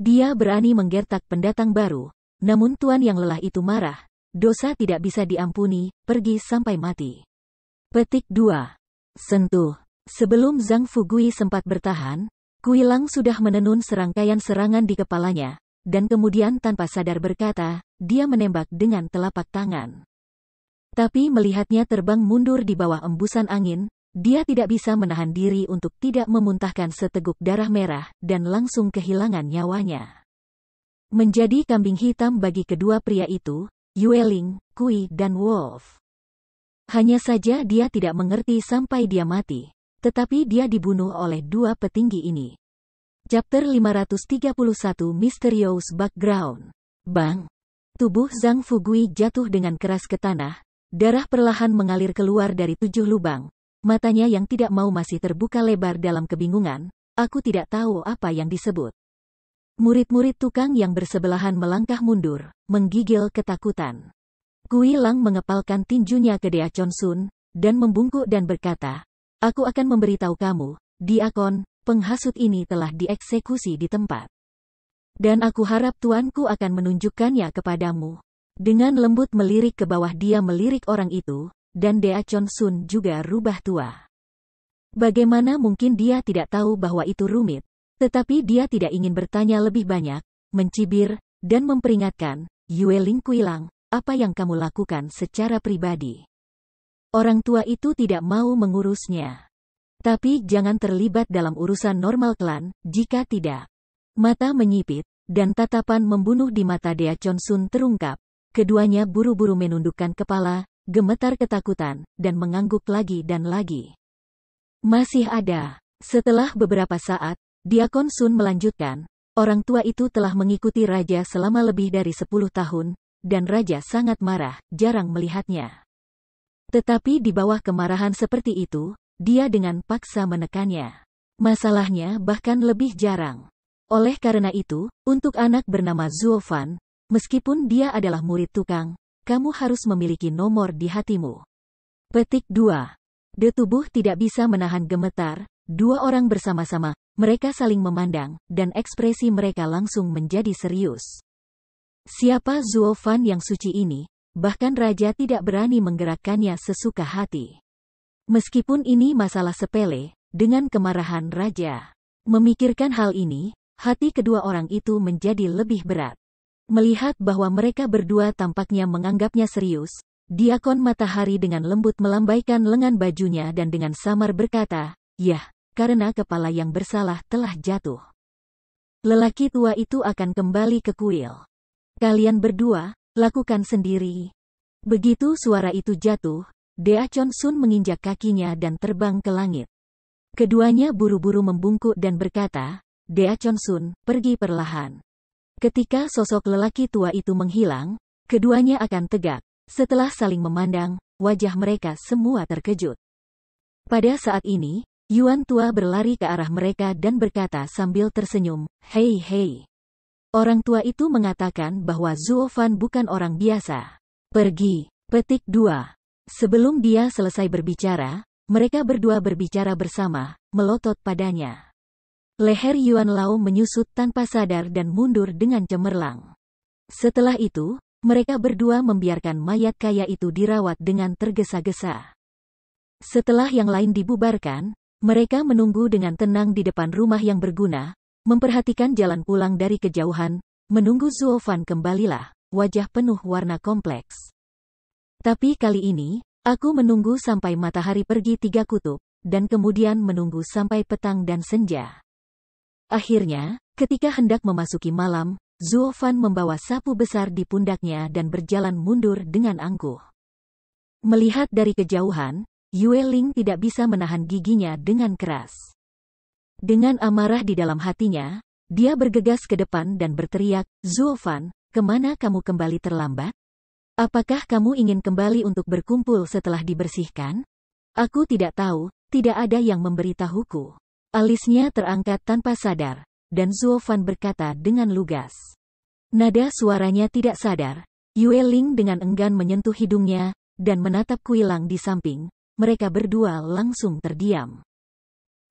Dia berani menggertak pendatang baru, namun tuan yang lelah itu marah. "Dosa tidak bisa diampuni, pergi sampai mati." Petik 2. Sentuh. Sebelum Zhang Fugui sempat bertahan, Kuilang sudah menenun serangkaian serangan di kepalanya, dan kemudian tanpa sadar berkata, dia menembak dengan telapak tangan. Tapi melihatnya terbang mundur di bawah embusan angin, dia tidak bisa menahan diri untuk tidak memuntahkan seteguk darah merah, dan langsung kehilangan nyawanya. Menjadi kambing hitam bagi kedua pria itu, Yueling, Kui dan Wolf. Hanya saja dia tidak mengerti sampai dia mati, tetapi dia dibunuh oleh dua petinggi ini. Chapter 531 Mysterious Background. Bang! Tubuh Zhang Fugui jatuh dengan keras ke tanah, darah perlahan mengalir keluar dari 7 lubang. Matanya yang tidak mau masih terbuka lebar dalam kebingungan. "Aku tidak tahu apa yang disebut." Murid-murid tukang yang bersebelahan melangkah mundur, menggigil ketakutan. Kuilang mengepalkan tinjunya ke Deachon Sun, dan membungkuk dan berkata, "Aku akan memberitahu kamu, Diakon, penghasut ini telah dieksekusi di tempat. Dan aku harap tuanku akan menunjukkannya kepadamu." Dengan lembut melirik ke bawah dia melirik orang itu, dan Deachon Sun juga rubah tua. Bagaimana mungkin dia tidak tahu bahwa itu rumit? Tetapi dia tidak ingin bertanya lebih banyak, mencibir, dan memperingatkan, "Yueling Kuilang, apa yang kamu lakukan secara pribadi. Orang tua itu tidak mau mengurusnya. Tapi jangan terlibat dalam urusan normal klan, jika tidak. Mata menyipit, dan tatapan membunuh di mata Dea Chonsun terungkap. Keduanya buru-buru menundukkan kepala, gemetar ketakutan, dan mengangguk lagi dan lagi. Masih ada. Setelah beberapa saat, Diakon Sun melanjutkan, orang tua itu telah mengikuti raja selama lebih dari 10 tahun, dan raja sangat marah, jarang melihatnya. Tetapi di bawah kemarahan seperti itu, dia dengan paksa menekannya. Masalahnya bahkan lebih jarang. Oleh karena itu, untuk anak bernama Zuo Fan, meskipun dia adalah murid tukang, kamu harus memiliki nomor di hatimu. Petik 2. De tubuh tidak bisa menahan gemetar, dua orang bersama-sama, mereka saling memandang, dan ekspresi mereka langsung menjadi serius. Siapa Zuo Fan yang suci ini? Bahkan raja tidak berani menggerakkannya sesuka hati. Meskipun ini masalah sepele, dengan kemarahan raja memikirkan hal ini, hati kedua orang itu menjadi lebih berat. Melihat bahwa mereka berdua tampaknya menganggapnya serius, Diakon Matahari dengan lembut melambaikan lengan bajunya dan dengan samar berkata, "Yah, karena kepala yang bersalah telah jatuh. Lelaki tua itu akan kembali ke kuil. Kalian berdua, lakukan sendiri." Begitu suara itu jatuh, Dea Chonsun menginjak kakinya dan terbang ke langit. Keduanya buru-buru membungkuk dan berkata, "Dea Chonsun, pergi perlahan." Ketika sosok lelaki tua itu menghilang, keduanya akan tegak. Setelah saling memandang, wajah mereka semua terkejut. Pada saat ini, Yuan tua berlari ke arah mereka dan berkata sambil tersenyum, "Hei hei." Orang tua itu mengatakan bahwa Zuo Fan bukan orang biasa. Pergi. Petik 2. Sebelum dia selesai berbicara, mereka berdua berbicara bersama, melotot padanya. Leher Yuan Lao menyusut tanpa sadar dan mundur dengan cemerlang. Setelah itu, mereka berdua membiarkan mayat kaya itu dirawat dengan tergesa-gesa. Setelah yang lain dibubarkan, mereka menunggu dengan tenang di depan rumah yang berguna, memperhatikan jalan pulang dari kejauhan, menunggu Zuo Fan kembalilah, wajah penuh warna kompleks. Tapi kali ini, aku menunggu sampai matahari pergi 3 kutub, dan kemudian menunggu sampai petang dan senja. Akhirnya, ketika hendak memasuki malam, Zuo Fan membawa sapu besar di pundaknya dan berjalan mundur dengan angkuh. Melihat dari kejauhan, Yue Ling tidak bisa menahan giginya dengan keras. Dengan amarah di dalam hatinya, dia bergegas ke depan dan berteriak, "Zuo Fan, kemana kamu kembali terlambat? Apakah kamu ingin kembali untuk berkumpul setelah dibersihkan?" "Aku tidak tahu, tidak ada yang memberitahuku." Alisnya terangkat tanpa sadar, dan Zuo Fan berkata dengan lugas. Nada suaranya tidak sadar. Yue Ling dengan enggan menyentuh hidungnya, dan menatap Kuilang di samping. Mereka berdua langsung terdiam.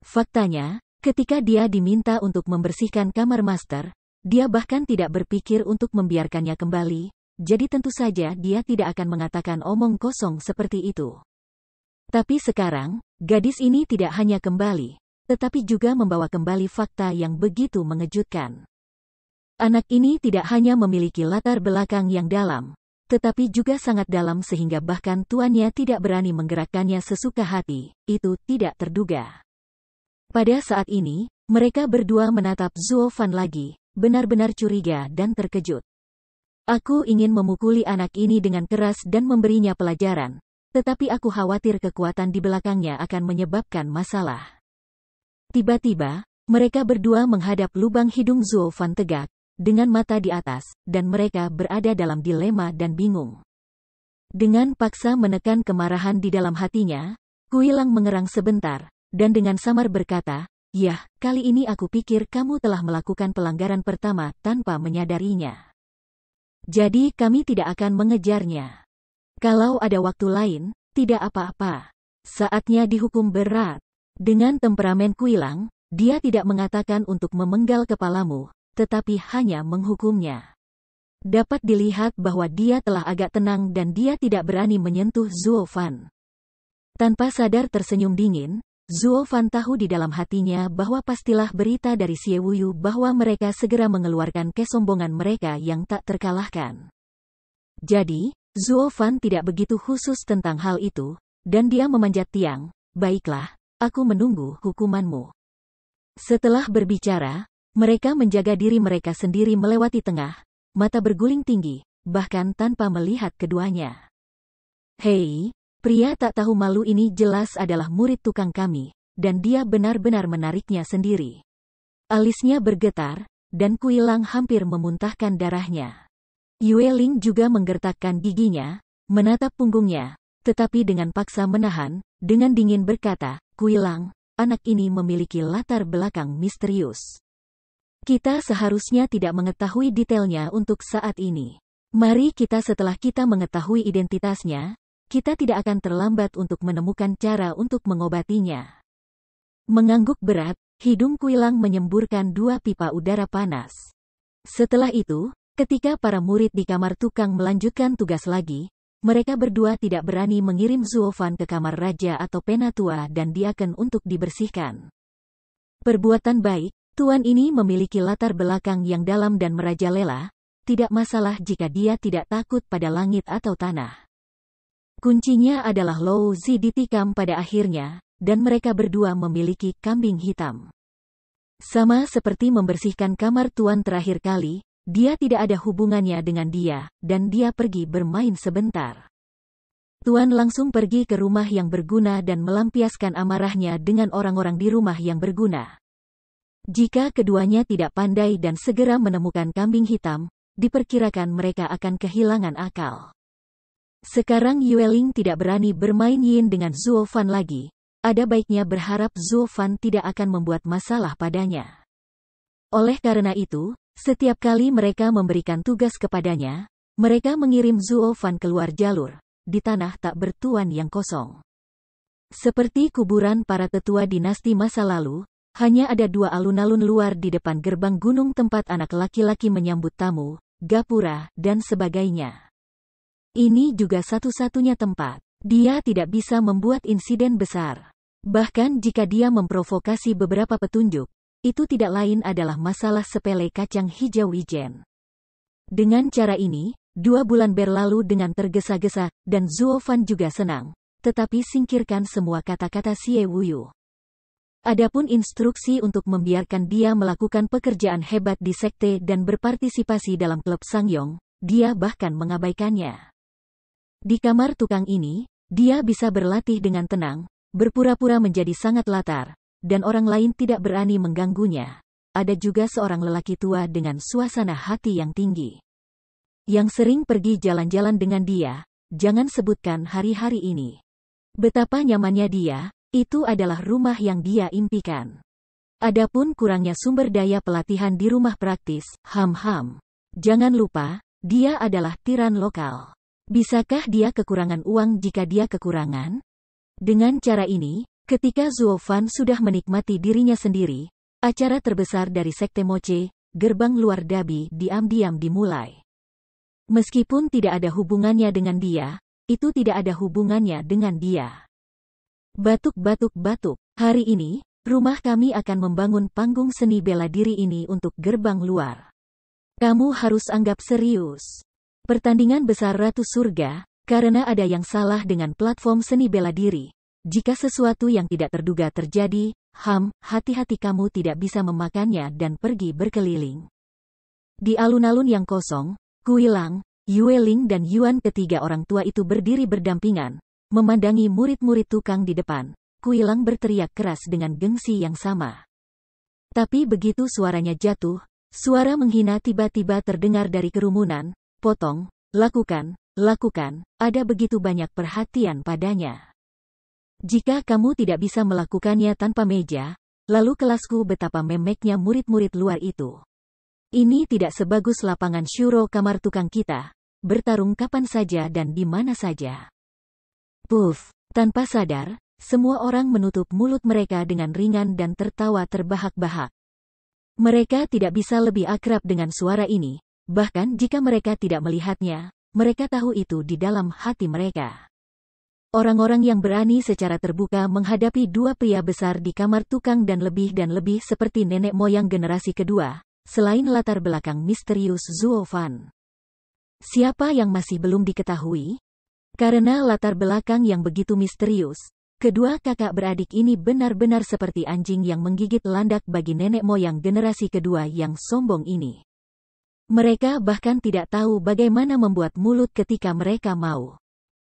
Faktanya, ketika dia diminta untuk membersihkan kamar master, dia bahkan tidak berpikir untuk membiarkannya kembali. Jadi tentu saja dia tidak akan mengatakan omong kosong seperti itu. Tapi sekarang, gadis ini tidak hanya kembali, tetapi juga membawa kembali fakta yang begitu mengejutkan. Anak ini tidak hanya memiliki latar belakang yang dalam, tetapi juga sangat dalam sehingga bahkan tuannya tidak berani menggerakkannya sesuka hati, itu tidak terduga. Pada saat ini, mereka berdua menatap Zuo Fan lagi, benar-benar curiga dan terkejut. "Aku ingin memukuli anak ini dengan keras dan memberinya pelajaran, tetapi aku khawatir kekuatan di belakangnya akan menyebabkan masalah." Tiba-tiba, mereka berdua menghadap lubang hidung Zuo Fan tegak, dengan mata di atas, dan mereka berada dalam dilema dan bingung. Dengan paksa menekan kemarahan di dalam hatinya, Kuilang mengerang sebentar, dan dengan samar berkata, "Yah, kali ini aku pikir kamu telah melakukan pelanggaran pertama tanpa menyadarinya. Jadi kami tidak akan mengejarnya. Kalau ada waktu lain, tidak apa-apa. Saatnya dihukum berat." Dengan temperamen Kuilang, dia tidak mengatakan untuk memenggal kepalamu, tetapi hanya menghukumnya. Dapat dilihat bahwa dia telah agak tenang dan dia tidak berani menyentuh Zuo Fan. Tanpa sadar tersenyum dingin, Zuo Fan tahu di dalam hatinya bahwa pastilah berita dari Xie Wuyu bahwa mereka segera mengeluarkan kesombongan mereka yang tak terkalahkan. Jadi, Zuo Fan tidak begitu khusus tentang hal itu, dan dia memanjat tiang. Baiklah, aku menunggu hukumanmu. Setelah berbicara, mereka menjaga diri mereka sendiri melewati tengah, mata berguling tinggi, bahkan tanpa melihat keduanya. Hei, pria tak tahu malu ini jelas adalah murid tukang kami, dan dia benar-benar menariknya sendiri. Alisnya bergetar, dan Kuilang hampir memuntahkan darahnya. Yue Ling juga menggertakkan giginya, menatap punggungnya, tetapi dengan paksa menahan, dengan dingin berkata, Kuilang, anak ini memiliki latar belakang misterius. Kita seharusnya tidak mengetahui detailnya untuk saat ini. Mari kita setelah kita mengetahui identitasnya, kita tidak akan terlambat untuk menemukan cara untuk mengobatinya. Mengangguk berat, hidung Kuilang menyemburkan 2 pipa udara panas. Setelah itu, ketika para murid di kamar tukang melanjutkan tugas lagi, mereka berdua tidak berani mengirim Zuo Fan ke kamar raja atau penatua dan diaken untuk dibersihkan. Perbuatan baik, tuan ini memiliki latar belakang yang dalam dan merajalela, tidak masalah jika dia tidak takut pada langit atau tanah. Kuncinya adalah Lou Zi ditikam pada akhirnya, dan mereka berdua memiliki kambing hitam. Sama seperti membersihkan kamar tuan terakhir kali, dia tidak ada hubungannya dengan dia, dan dia pergi bermain sebentar. Tuan langsung pergi ke rumah yang berguna dan melampiaskan amarahnya dengan orang-orang di rumah yang berguna. Jika keduanya tidak pandai dan segera menemukan kambing hitam, diperkirakan mereka akan kehilangan akal. Sekarang Yue Ling tidak berani bermain yin dengan Zuo Fan lagi. Ada baiknya berharap Zuo Fan tidak akan membuat masalah padanya. Oleh karena itu, setiap kali mereka memberikan tugas kepadanya, mereka mengirim Zuo Fan keluar jalur, di tanah tak bertuan yang kosong. Seperti kuburan para tetua dinasti masa lalu, hanya ada 2 alun-alun luar di depan gerbang gunung tempat anak laki-laki menyambut tamu, gapura, dan sebagainya. Ini juga satu-satunya tempat. Dia tidak bisa membuat insiden besar. Bahkan jika dia memprovokasi beberapa petunjuk, itu tidak lain adalah masalah sepele kacang hijau wijen. Dengan cara ini, 2 bulan berlalu dengan tergesa-gesa, dan Zuo Fan juga senang. Tetapi singkirkan semua kata-kata Xie Wuyu. Adapun instruksi untuk membiarkan dia melakukan pekerjaan hebat di sekte dan berpartisipasi dalam klub Sangyong, dia bahkan mengabaikannya. Di kamar tukang ini, dia bisa berlatih dengan tenang, berpura-pura menjadi sangat latar, dan orang lain tidak berani mengganggunya. Ada juga seorang lelaki tua dengan suasana hati yang tinggi. Yang sering pergi jalan-jalan dengan dia, jangan sebutkan hari-hari ini. Betapa nyamannya dia, itu adalah rumah yang dia impikan. Adapun kurangnya sumber daya pelatihan di rumah praktis, jangan lupa, dia adalah tiran lokal. Bisakah dia kekurangan uang jika dia kekurangan? Dengan cara ini, ketika Zuo Fan sudah menikmati dirinya sendiri, acara terbesar dari Sekte Moche, gerbang luar Dabi, diam-diam dimulai. Meskipun tidak ada hubungannya dengan dia, itu tidak ada hubungannya dengan dia. Batuk-batuk-batuk, hari ini, rumah kami akan membangun panggung seni bela diri ini untuk gerbang luar. Kamu harus anggap serius. Pertandingan besar Ratu Surga, karena ada yang salah dengan platform seni bela diri. Jika sesuatu yang tidak terduga terjadi, hati-hati kamu tidak bisa memakannya dan pergi berkeliling. Di alun-alun yang kosong, Kuilang, Yue Ling dan Yuan ketiga orang tua itu berdiri berdampingan, memandangi murid-murid tukang di depan. Kuilang berteriak keras dengan gengsi yang sama. Tapi begitu suaranya jatuh, suara menghina tiba-tiba terdengar dari kerumunan. Potong, lakukan, ada begitu banyak perhatian padanya. Jika kamu tidak bisa melakukannya tanpa meja, lalu kelasku betapa memeknya murid-murid luar itu. Ini tidak sebagus lapangan syuro kamar tukang kita, bertarung kapan saja dan di mana saja. Puff, tanpa sadar, semua orang menutup mulut mereka dengan ringan dan tertawa terbahak-bahak. Mereka tidak bisa lebih akrab dengan suara ini. Bahkan jika mereka tidak melihatnya, mereka tahu itu di dalam hati mereka. Orang-orang yang berani secara terbuka menghadapi 2 pria besar di kamar tukang dan lebih seperti nenek moyang generasi kedua, selain latar belakang misterius Zuo Fan. Siapa yang masih belum diketahui? Karena latar belakang yang begitu misterius, kedua kakak beradik ini benar-benar seperti anjing yang menggigit landak bagi nenek moyang generasi kedua yang sombong ini. Mereka bahkan tidak tahu bagaimana membuat mulut ketika mereka mau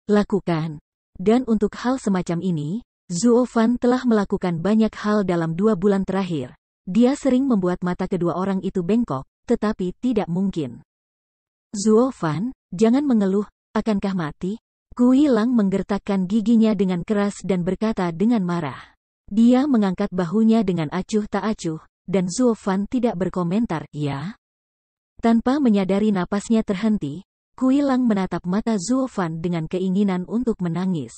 lakukan. Dan untuk hal semacam ini, Zuo Fan telah melakukan banyak hal dalam 2 bulan terakhir. Dia sering membuat mata kedua orang itu bengkok, tetapi tidak mungkin. Zuo Fan, jangan mengeluh, akankah mati? Kui Lang menggertakkan giginya dengan keras dan berkata dengan marah. Dia mengangkat bahunya dengan acuh tak acuh, dan Zuo Fan tidak berkomentar, ya? Tanpa menyadari napasnya terhenti, Kui Lang menatap mata Zuo Fan dengan keinginan untuk menangis.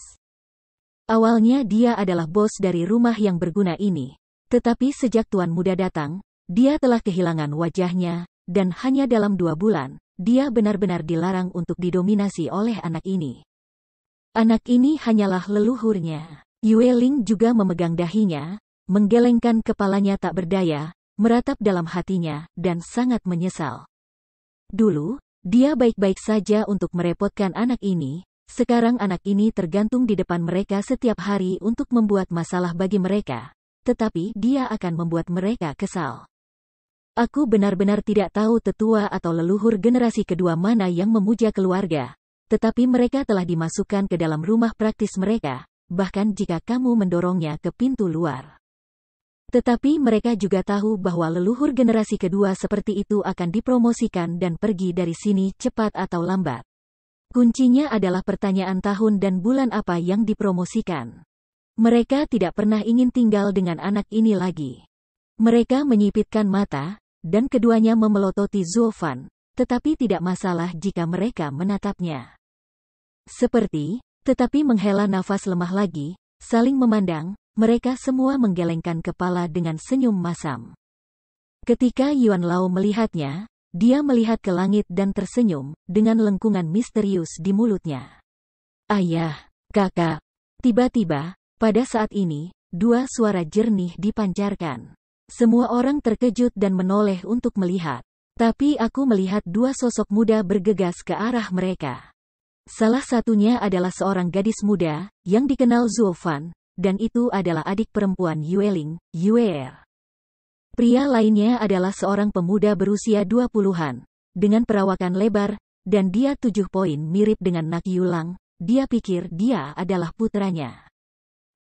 Awalnya dia adalah bos dari rumah yang berguna ini. Tetapi sejak tuan muda datang, dia telah kehilangan wajahnya, dan hanya dalam 2 bulan, dia benar-benar dilarang untuk didominasi oleh anak ini. Anak ini hanyalah leluhurnya. Yue Ling juga memegang dahinya, menggelengkan kepalanya tak berdaya, meratap dalam hatinya, dan sangat menyesal. Dulu, dia baik-baik saja untuk merepotkan anak ini, sekarang anak ini tergantung di depan mereka setiap hari untuk membuat masalah bagi mereka. Tetapi dia akan membuat mereka kesal. Aku benar-benar tidak tahu tetua atau leluhur generasi kedua mana yang memuja keluarga, tetapi mereka telah dimasukkan ke dalam rumah praktis mereka, bahkan jika kamu mendorongnya ke pintu luar. Tetapi mereka juga tahu bahwa leluhur generasi kedua seperti itu akan dipromosikan dan pergi dari sini cepat atau lambat. Kuncinya adalah pertanyaan tahun dan bulan apa yang dipromosikan. Mereka tidak pernah ingin tinggal dengan anak ini lagi. Mereka menyipitkan mata, dan keduanya memelototi Zuo Fan, tetapi tidak masalah jika mereka menatapnya. Tetapi menghela nafas lemah lagi, saling memandang, mereka semua menggelengkan kepala dengan senyum masam. Ketika Yuan Lao melihatnya, dia melihat ke langit dan tersenyum, dengan lengkungan misterius di mulutnya. Ayah, kakak. Tiba-tiba, pada saat ini, 2 suara jernih dipancarkan. Semua orang terkejut dan menoleh untuk melihat. Tapi aku melihat 2 sosok muda bergegas ke arah mereka. Salah satunya adalah seorang gadis muda, yang dikenal Zuo Fan, dan itu adalah adik perempuan Yue Ling, Yue Er. Pria lainnya adalah seorang pemuda berusia 20-an, dengan perawakan lebar, dan dia 7 poin mirip dengan Nak Yulang, dia pikir dia adalah putranya.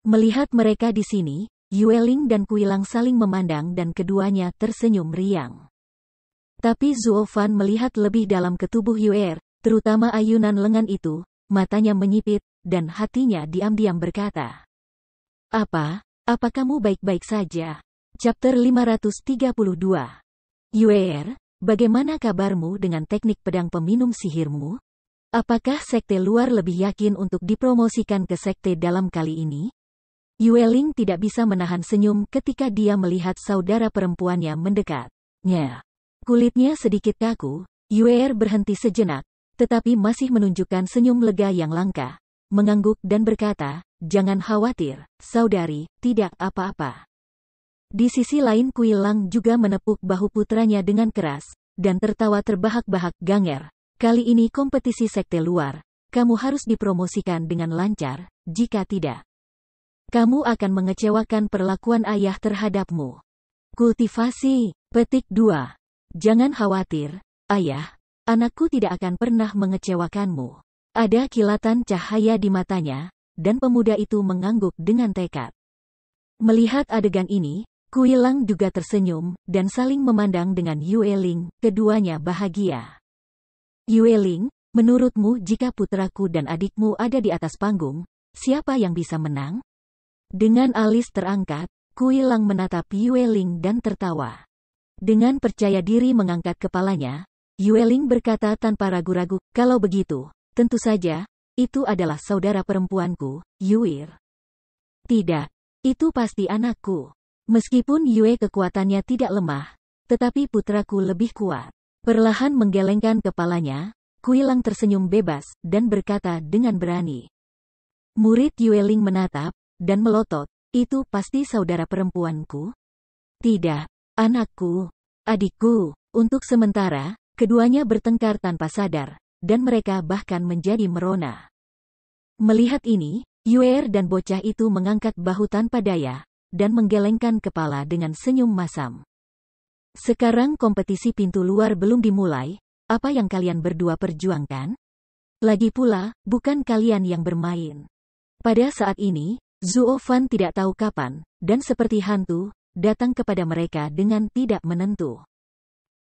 Melihat mereka di sini, Yue Ling dan Kui Lang saling memandang dan keduanya tersenyum riang. Tapi Zuo Fan melihat lebih dalam ke tubuh Yue Er, terutama ayunan lengan itu, matanya menyipit, dan hatinya diam-diam berkata. Apa kamu baik-baik saja? Chapter 532. Yue Er, bagaimana kabarmu dengan teknik pedang peminum sihirmu? Apakah sekte luar lebih yakin untuk dipromosikan ke sekte dalam kali ini? Yue Ling tidak bisa menahan senyum ketika dia melihat saudara perempuannya mendekat. Kulitnya sedikit kaku, Yue Er berhenti sejenak, tetapi masih menunjukkan senyum lega yang langka, mengangguk dan berkata, jangan khawatir, saudari, tidak apa-apa. Di sisi lain Kui Lang juga menepuk bahu putranya dengan keras, dan tertawa terbahak-bahak ganger. Kali ini kompetisi sekte luar, kamu harus dipromosikan dengan lancar, jika tidak, kamu akan mengecewakan perlakuan ayah terhadapmu. Kultivasi. Petik 2. Jangan khawatir, ayah. Anakku tidak akan pernah mengecewakanmu. Ada kilatan cahaya di matanya, dan pemuda itu mengangguk dengan tekad. Melihat adegan ini, Kui Lang juga tersenyum, dan saling memandang dengan Yue Ling, keduanya bahagia. Yue Ling, menurutmu jika putraku dan adikmu ada di atas panggung, siapa yang bisa menang? Dengan alis terangkat, Kui Lang menatap Yue Ling dan tertawa. Dengan percaya diri mengangkat kepalanya, Yue Ling berkata tanpa ragu-ragu, kalau begitu, tentu saja, itu adalah saudara perempuanku, Yue. Tidak, itu pasti anakku. Meskipun Yue kekuatannya tidak lemah, tetapi putraku lebih kuat. Perlahan menggelengkan kepalanya, Kui Lang tersenyum bebas, dan berkata dengan berani. Murid Yue Ling menatap, dan melotot, itu pasti saudara perempuanku? Tidak, anakku, adikku. Untuk sementara, keduanya bertengkar tanpa sadar, dan mereka bahkan menjadi merona. Melihat ini, Yuer dan bocah itu mengangkat bahu tanpa daya, dan menggelengkan kepala dengan senyum masam. Sekarang kompetisi pintu luar belum dimulai, apa yang kalian berdua perjuangkan? Lagi pula, bukan kalian yang bermain. Pada saat ini, Zuo Fan tidak tahu kapan, dan seperti hantu, datang kepada mereka dengan tidak menentu.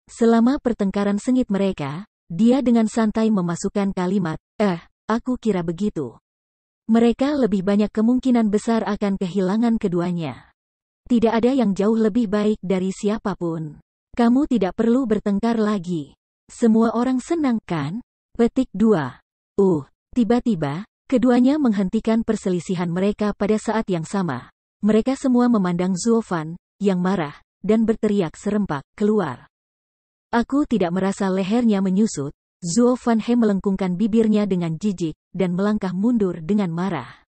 Selama pertengkaran sengit mereka, dia dengan santai memasukkan kalimat, aku kira begitu. Mereka lebih banyak kemungkinan besar akan kehilangan keduanya. Tidak ada yang jauh lebih baik dari siapapun. Kamu tidak perlu bertengkar lagi. Semua orang senang, kan? Petik 2. Tiba-tiba, keduanya menghentikan perselisihan mereka pada saat yang sama. Mereka semua memandang Zuo Fan, yang marah, dan berteriak serempak, keluar. Aku tidak merasa lehernya menyusut. Zuo Fan He melengkungkan bibirnya dengan jijik, dan melangkah mundur dengan marah.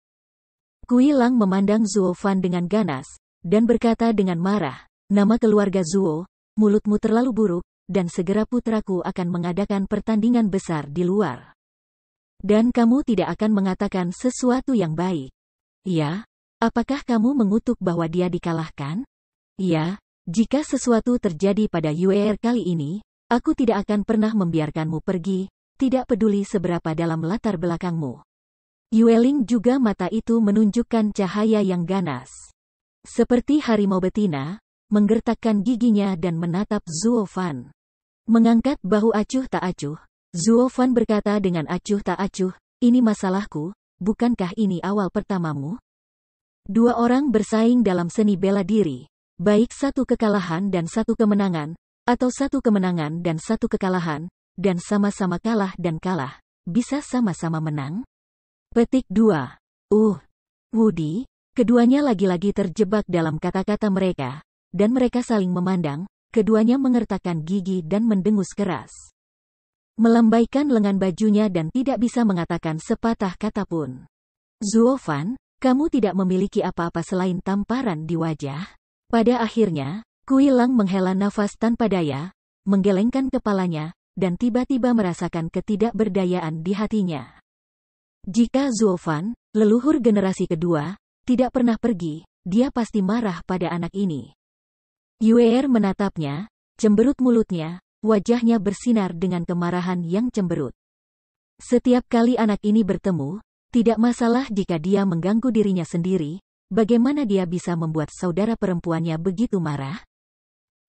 Kui Lang memandang Zuo Fan dengan ganas, dan berkata dengan marah, nama keluarga Zuo, mulutmu terlalu buruk, dan segera putraku akan mengadakan pertandingan besar di luar. Dan kamu tidak akan mengatakan sesuatu yang baik. Ya, apakah kamu mengutuk bahwa dia dikalahkan? Ya, jika sesuatu terjadi pada Yuer kali ini, aku tidak akan pernah membiarkanmu pergi, tidak peduli seberapa dalam latar belakangmu. Yueling juga mata itu menunjukkan cahaya yang ganas. Seperti harimau betina, menggertakkan giginya dan menatap Zuo Fan. Mengangkat bahu acuh tak acuh, Zuo Fan berkata dengan acuh tak acuh, ini masalahku, bukankah ini awal pertamamu? Dua orang bersaing dalam seni bela diri, baik satu kekalahan dan satu kemenangan, atau satu kemenangan dan satu kekalahan, dan sama-sama kalah dan kalah, bisa sama-sama menang? Petik 2. Woody, keduanya lagi-lagi terjebak dalam kata-kata mereka, dan mereka saling memandang, keduanya mengertakkan gigi dan mendengus keras. Melambaikan lengan bajunya dan tidak bisa mengatakan sepatah kata pun. Zuo Fan, kamu tidak memiliki apa-apa selain tamparan di wajah? Pada akhirnya, Kui Lang menghela nafas tanpa daya, menggelengkan kepalanya, dan tiba-tiba merasakan ketidakberdayaan di hatinya. Jika Zuo Fan, leluhur generasi kedua, tidak pernah pergi, dia pasti marah pada anak ini. Yuer menatapnya, cemberut mulutnya, wajahnya bersinar dengan kemarahan yang cemberut. Setiap kali anak ini bertemu, tidak masalah jika dia mengganggu dirinya sendiri, bagaimana dia bisa membuat saudara perempuannya begitu marah?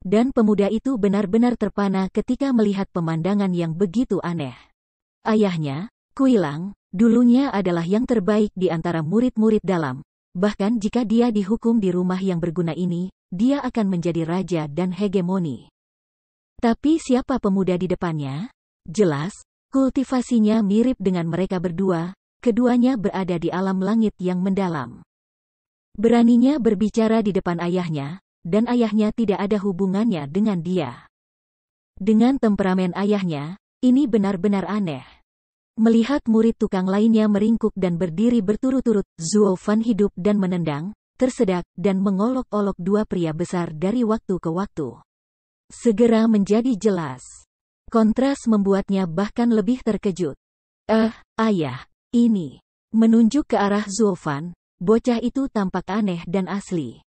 Dan pemuda itu benar-benar terpana ketika melihat pemandangan yang begitu aneh. Ayahnya, Kui Lang, dulunya adalah yang terbaik di antara murid-murid dalam. Bahkan jika dia dihukum di rumah yang berguna ini, dia akan menjadi raja dan hegemoni. Tapi siapa pemuda di depannya? Jelas, kultivasinya mirip dengan mereka berdua, keduanya berada di alam langit yang mendalam. Beraninya berbicara di depan ayahnya, dan ayahnya tidak ada hubungannya dengan dia. Dengan temperamen ayahnya, ini benar-benar aneh. Melihat murid tukang lainnya meringkuk dan berdiri berturut-turut, Zuo Fan hidup dan menendang, tersedak, dan mengolok-olok dua pria besar dari waktu ke waktu. Segera menjadi jelas. Kontras membuatnya bahkan lebih terkejut. Ayah, ini. Menunjuk ke arah Zuo Fan, bocah itu tampak aneh dan asli.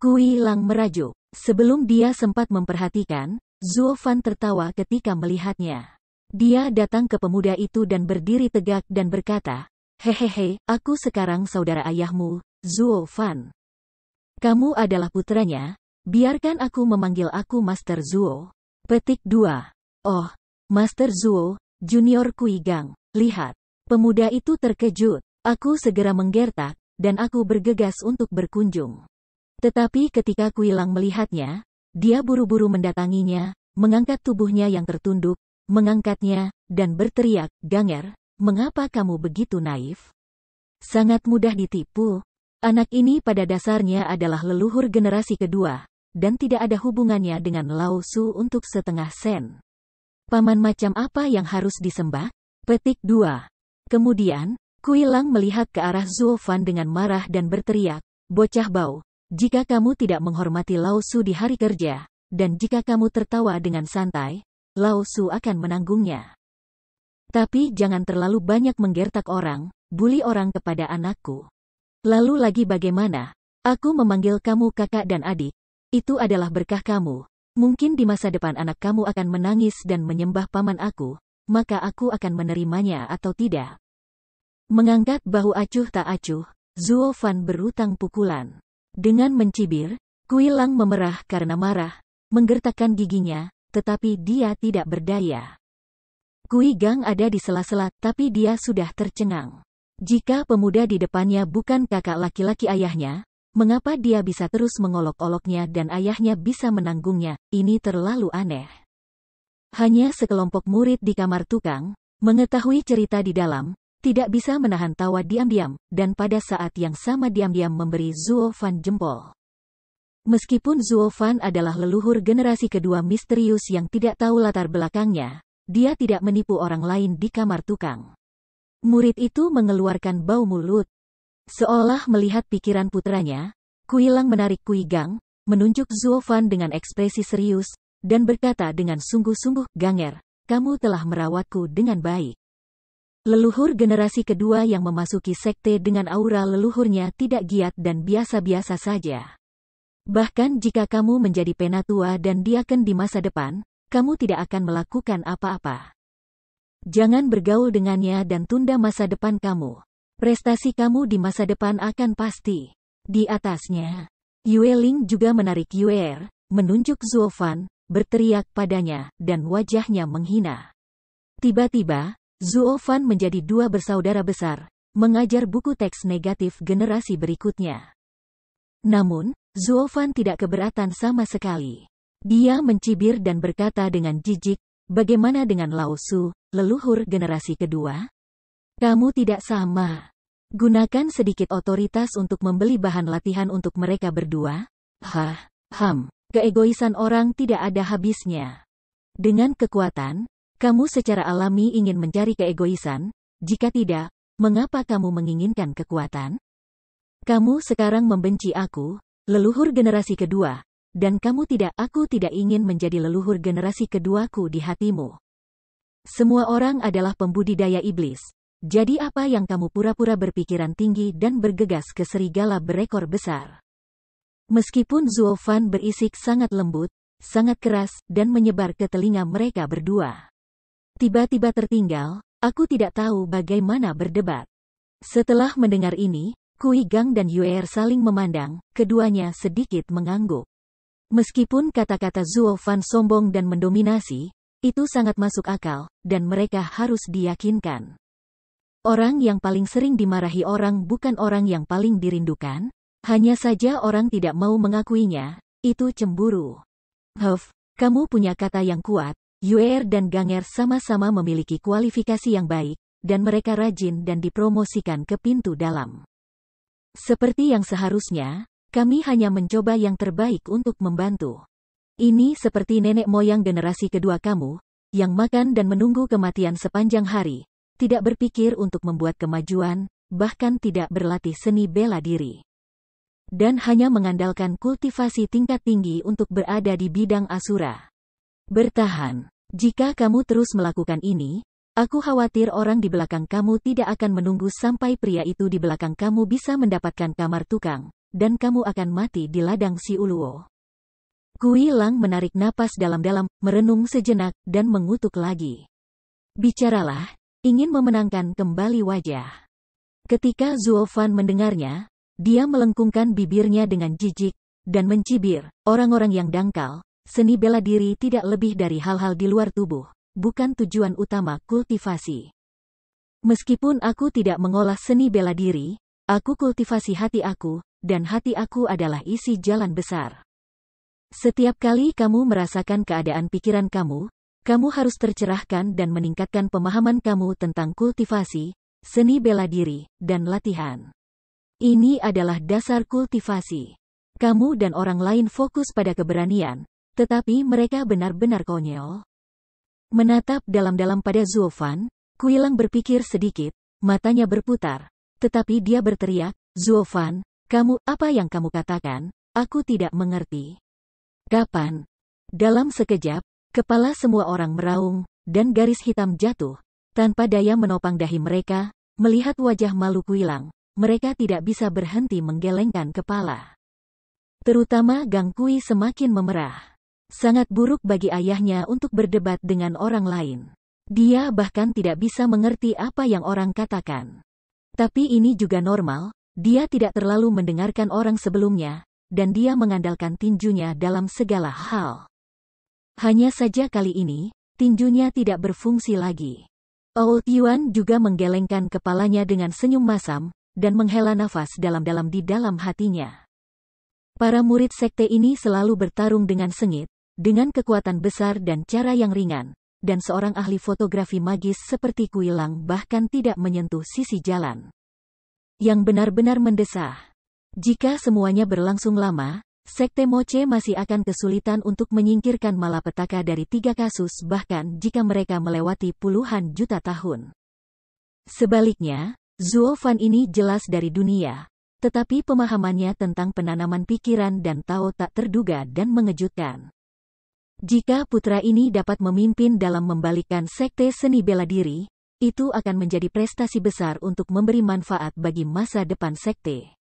Kui Lang merajuk. Sebelum dia sempat memperhatikan, Zuo Fan tertawa ketika melihatnya. Dia datang ke pemuda itu dan berdiri tegak dan berkata, hehehe, aku sekarang saudara ayahmu, Zuo Fan. Kamu adalah putranya, biarkan aku memanggil aku Master Zuo. Petik 2. Oh, Master Zuo, Junior Kui Gang, lihat. Pemuda itu terkejut. Aku segera menggertak, dan aku bergegas untuk berkunjung. Tetapi ketika Kui Lang melihatnya, dia buru-buru mendatanginya, mengangkat tubuhnya yang tertunduk, mengangkatnya, dan berteriak, Ganger, mengapa kamu begitu naif? Sangat mudah ditipu. Anak ini pada dasarnya adalah leluhur generasi kedua, dan tidak ada hubungannya dengan Lao Su untuk setengah sen. Paman macam apa yang harus disembah? Petik 2. Kemudian, Kui Lang melihat ke arah Zuo Fan dengan marah dan berteriak, bocah bau. Jika kamu tidak menghormati Lao Su di hari kerja, dan jika kamu tertawa dengan santai, Lao Su akan menanggungnya. Tapi jangan terlalu banyak menggertak orang, bully orang kepada anakku. Lalu lagi bagaimana? Aku memanggil kamu kakak dan adik. Itu adalah berkah kamu. Mungkin di masa depan anak kamu akan menangis dan menyembah paman aku, maka aku akan menerimanya atau tidak. Mengangkat bahu acuh tak acuh, Zuo Fan berutang pukulan. Dengan mencibir, Kui Lang memerah karena marah, menggertakkan giginya, tetapi dia tidak berdaya. Kui Gang ada di sela-sela, tapi dia sudah tercengang. Jika pemuda di depannya bukan kakak laki-laki ayahnya, mengapa dia bisa terus mengolok-oloknya dan ayahnya bisa menanggungnya? Ini terlalu aneh. Hanya sekelompok murid di kamar tukang, mengetahui cerita di dalam, tidak bisa menahan tawa diam-diam, dan pada saat yang sama diam-diam memberi Zuo Fan jempol. Meskipun Zuo Fan adalah leluhur generasi kedua misterius yang tidak tahu latar belakangnya, dia tidak menipu orang lain di kamar tukang. Murid itu mengeluarkan bau mulut. Seolah melihat pikiran putranya, Kui Lang menarik Kui Gang, menunjuk Zuo Fan dengan ekspresi serius, dan berkata dengan sungguh-sungguh, "Ganger, kamu telah merawatku dengan baik." Leluhur generasi kedua yang memasuki sekte dengan aura leluhurnya tidak giat dan biasa-biasa saja. Bahkan jika kamu menjadi penatua dan diaken di masa depan, kamu tidak akan melakukan apa-apa. Jangan bergaul dengannya dan tunda masa depan kamu. Prestasi kamu di masa depan akan pasti. Di atasnya, Yue Ling juga menarik Yue, menunjuk Zuo Fan, berteriak padanya, dan wajahnya menghina. Tiba-tiba, Zuo Fan menjadi dua bersaudara besar, mengajar buku teks negatif generasi berikutnya. Namun, Zuo Fan tidak keberatan sama sekali. Dia mencibir dan berkata dengan jijik, "Bagaimana dengan Lao Su, leluhur generasi kedua? Kamu tidak sama. Gunakan sedikit otoritas untuk membeli bahan latihan untuk mereka berdua." Keegoisan orang tidak ada habisnya. Dengan kekuatan, kamu secara alami ingin mencari keegoisan, jika tidak, mengapa kamu menginginkan kekuatan? Kamu sekarang membenci aku, leluhur generasi kedua, dan aku tidak ingin menjadi leluhur generasi keduaku di hatimu. Semua orang adalah pembudidaya iblis. Jadi apa yang kamu pura-pura berpikiran tinggi dan bergegas ke serigala berekor besar? Meskipun Zuo Fan berisik sangat lembut, sangat keras, dan menyebar ke telinga mereka berdua. Tiba-tiba tertinggal, aku tidak tahu bagaimana berdebat. Setelah mendengar ini, Kui Gang dan Yue saling memandang, keduanya sedikit mengangguk. Meskipun kata-kata Zuo Fan sombong dan mendominasi, itu sangat masuk akal, dan mereka harus diyakinkan. Orang yang paling sering dimarahi orang bukan orang yang paling dirindukan, hanya saja orang tidak mau mengakuinya, itu cemburu. Kamu punya kata yang kuat. Yue dan Ganger sama-sama memiliki kualifikasi yang baik, dan mereka rajin dan dipromosikan ke pintu dalam. Seperti yang seharusnya, kami hanya mencoba yang terbaik untuk membantu. Ini seperti nenek moyang generasi kedua kamu, yang makan dan menunggu kematian sepanjang hari, tidak berpikir untuk membuat kemajuan, bahkan tidak berlatih seni bela diri. Dan hanya mengandalkan kultivasi tingkat tinggi untuk berada di bidang asura. Bertahan. Jika kamu terus melakukan ini, aku khawatir orang di belakang kamu tidak akan menunggu sampai pria itu di belakang kamu bisa mendapatkan kamar tukang, dan kamu akan mati di ladang si Uluo. Kui Lang menarik napas dalam-dalam, merenung sejenak, dan mengutuk lagi. Bicaralah, ingin memenangkan kembali wajah. Ketika Zuo Fan mendengarnya, dia melengkungkan bibirnya dengan jijik, dan mencibir, orang-orang yang dangkal, seni bela diri tidak lebih dari hal-hal di luar tubuh, bukan tujuan utama kultivasi. Meskipun aku tidak mengolah seni bela diri, aku kultivasi hati aku, dan hati aku adalah isi jalan besar. Setiap kali kamu merasakan keadaan pikiran kamu harus tercerahkan dan meningkatkan pemahaman kamu tentang kultivasi, seni bela diri, dan latihan. Ini adalah dasar kultivasi. Kamu dan orang lain fokus pada keberanian, tetapi mereka benar-benar konyol. Menatap dalam-dalam pada Zuo Fan, Kui Lang berpikir sedikit, matanya berputar, tetapi dia berteriak, "Zuo Fan, apa yang kamu katakan? Aku tidak mengerti." "Kapan?" Dalam sekejap, kepala semua orang meraung, dan garis hitam jatuh, Tanpa daya menopang dahi mereka, melihat wajah malu Kuilang, mereka tidak bisa berhenti menggelengkan kepala. Terutama Gang Kui semakin memerah. Sangat buruk bagi ayahnya untuk berdebat dengan orang lain. Dia bahkan tidak bisa mengerti apa yang orang katakan. Tapi ini juga normal, dia tidak terlalu mendengarkan orang sebelumnya, dan dia mengandalkan tinjunya dalam segala hal. Hanya saja kali ini, tinjunya tidak berfungsi lagi. Old Yuan juga menggelengkan kepalanya dengan senyum masam, dan menghela nafas dalam-dalam di dalam hatinya. Para murid sekte ini selalu bertarung dengan sengit, dengan kekuatan besar dan cara yang ringan, dan seorang ahli fotografi magis seperti Kuilang bahkan tidak menyentuh sisi jalan yang benar-benar mendesah. Jika semuanya berlangsung lama, Sekte Moche masih akan kesulitan untuk menyingkirkan malapetaka dari 3 kasus bahkan jika mereka melewati puluhan juta tahun. Sebaliknya, Zuo Fan ini jelas dari dunia, tetapi pemahamannya tentang penanaman pikiran dan Tao tak terduga dan mengejutkan. Jika putra ini dapat memimpin dalam membalikkan sekte seni bela diri, itu akan menjadi prestasi besar untuk memberi manfaat bagi masa depan sekte.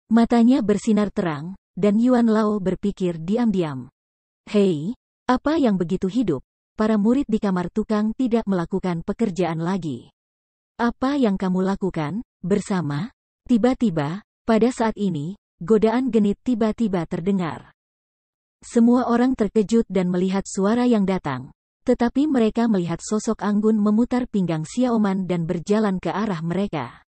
Matanya bersinar terang, dan Yuan Lao berpikir diam-diam. Hei, apa yang begitu hidup? Para murid di kamar tukang tidak melakukan pekerjaan lagi. Apa yang kamu lakukan, bersama? Tiba-tiba, pada saat ini, godaan genit tiba-tiba terdengar. Semua orang terkejut dan melihat suara yang datang. Tetapi mereka melihat sosok anggun memutar pinggang Xiaoman dan berjalan ke arah mereka.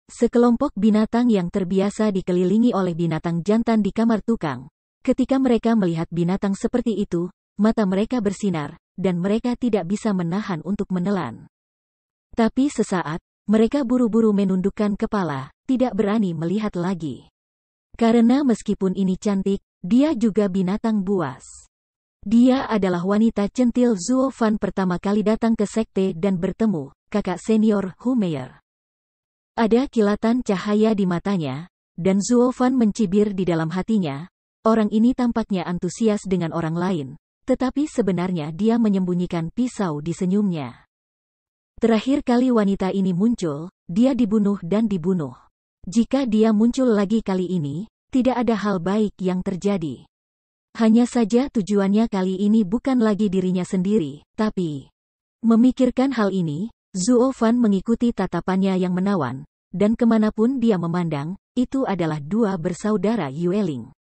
Sekelompok binatang yang terbiasa dikelilingi oleh binatang jantan di kamar tukang. Ketika mereka melihat binatang seperti itu, mata mereka bersinar, dan mereka tidak bisa menahan untuk menelan. Tapi sesaat, mereka buru-buru menundukkan kepala, tidak berani melihat lagi. Karena meskipun ini cantik, dia juga binatang buas. Dia adalah wanita centil Zuo Fan pertama kali datang ke sekte dan bertemu kakak senior Hu Meier. Ada kilatan cahaya di matanya, dan Zuo Fan mencibir di dalam hatinya. Orang ini tampaknya antusias dengan orang lain, tetapi sebenarnya dia menyembunyikan pisau di senyumnya. Terakhir kali wanita ini muncul, dia dibunuh dan dibunuh. Jika dia muncul lagi kali ini, tidak ada hal baik yang terjadi. Hanya saja tujuannya kali ini bukan lagi dirinya sendiri, tapi memikirkan hal ini, Zuo Fan mengikuti tatapannya yang menawan, dan kemanapun dia memandang, itu adalah 2 bersaudara Yueling.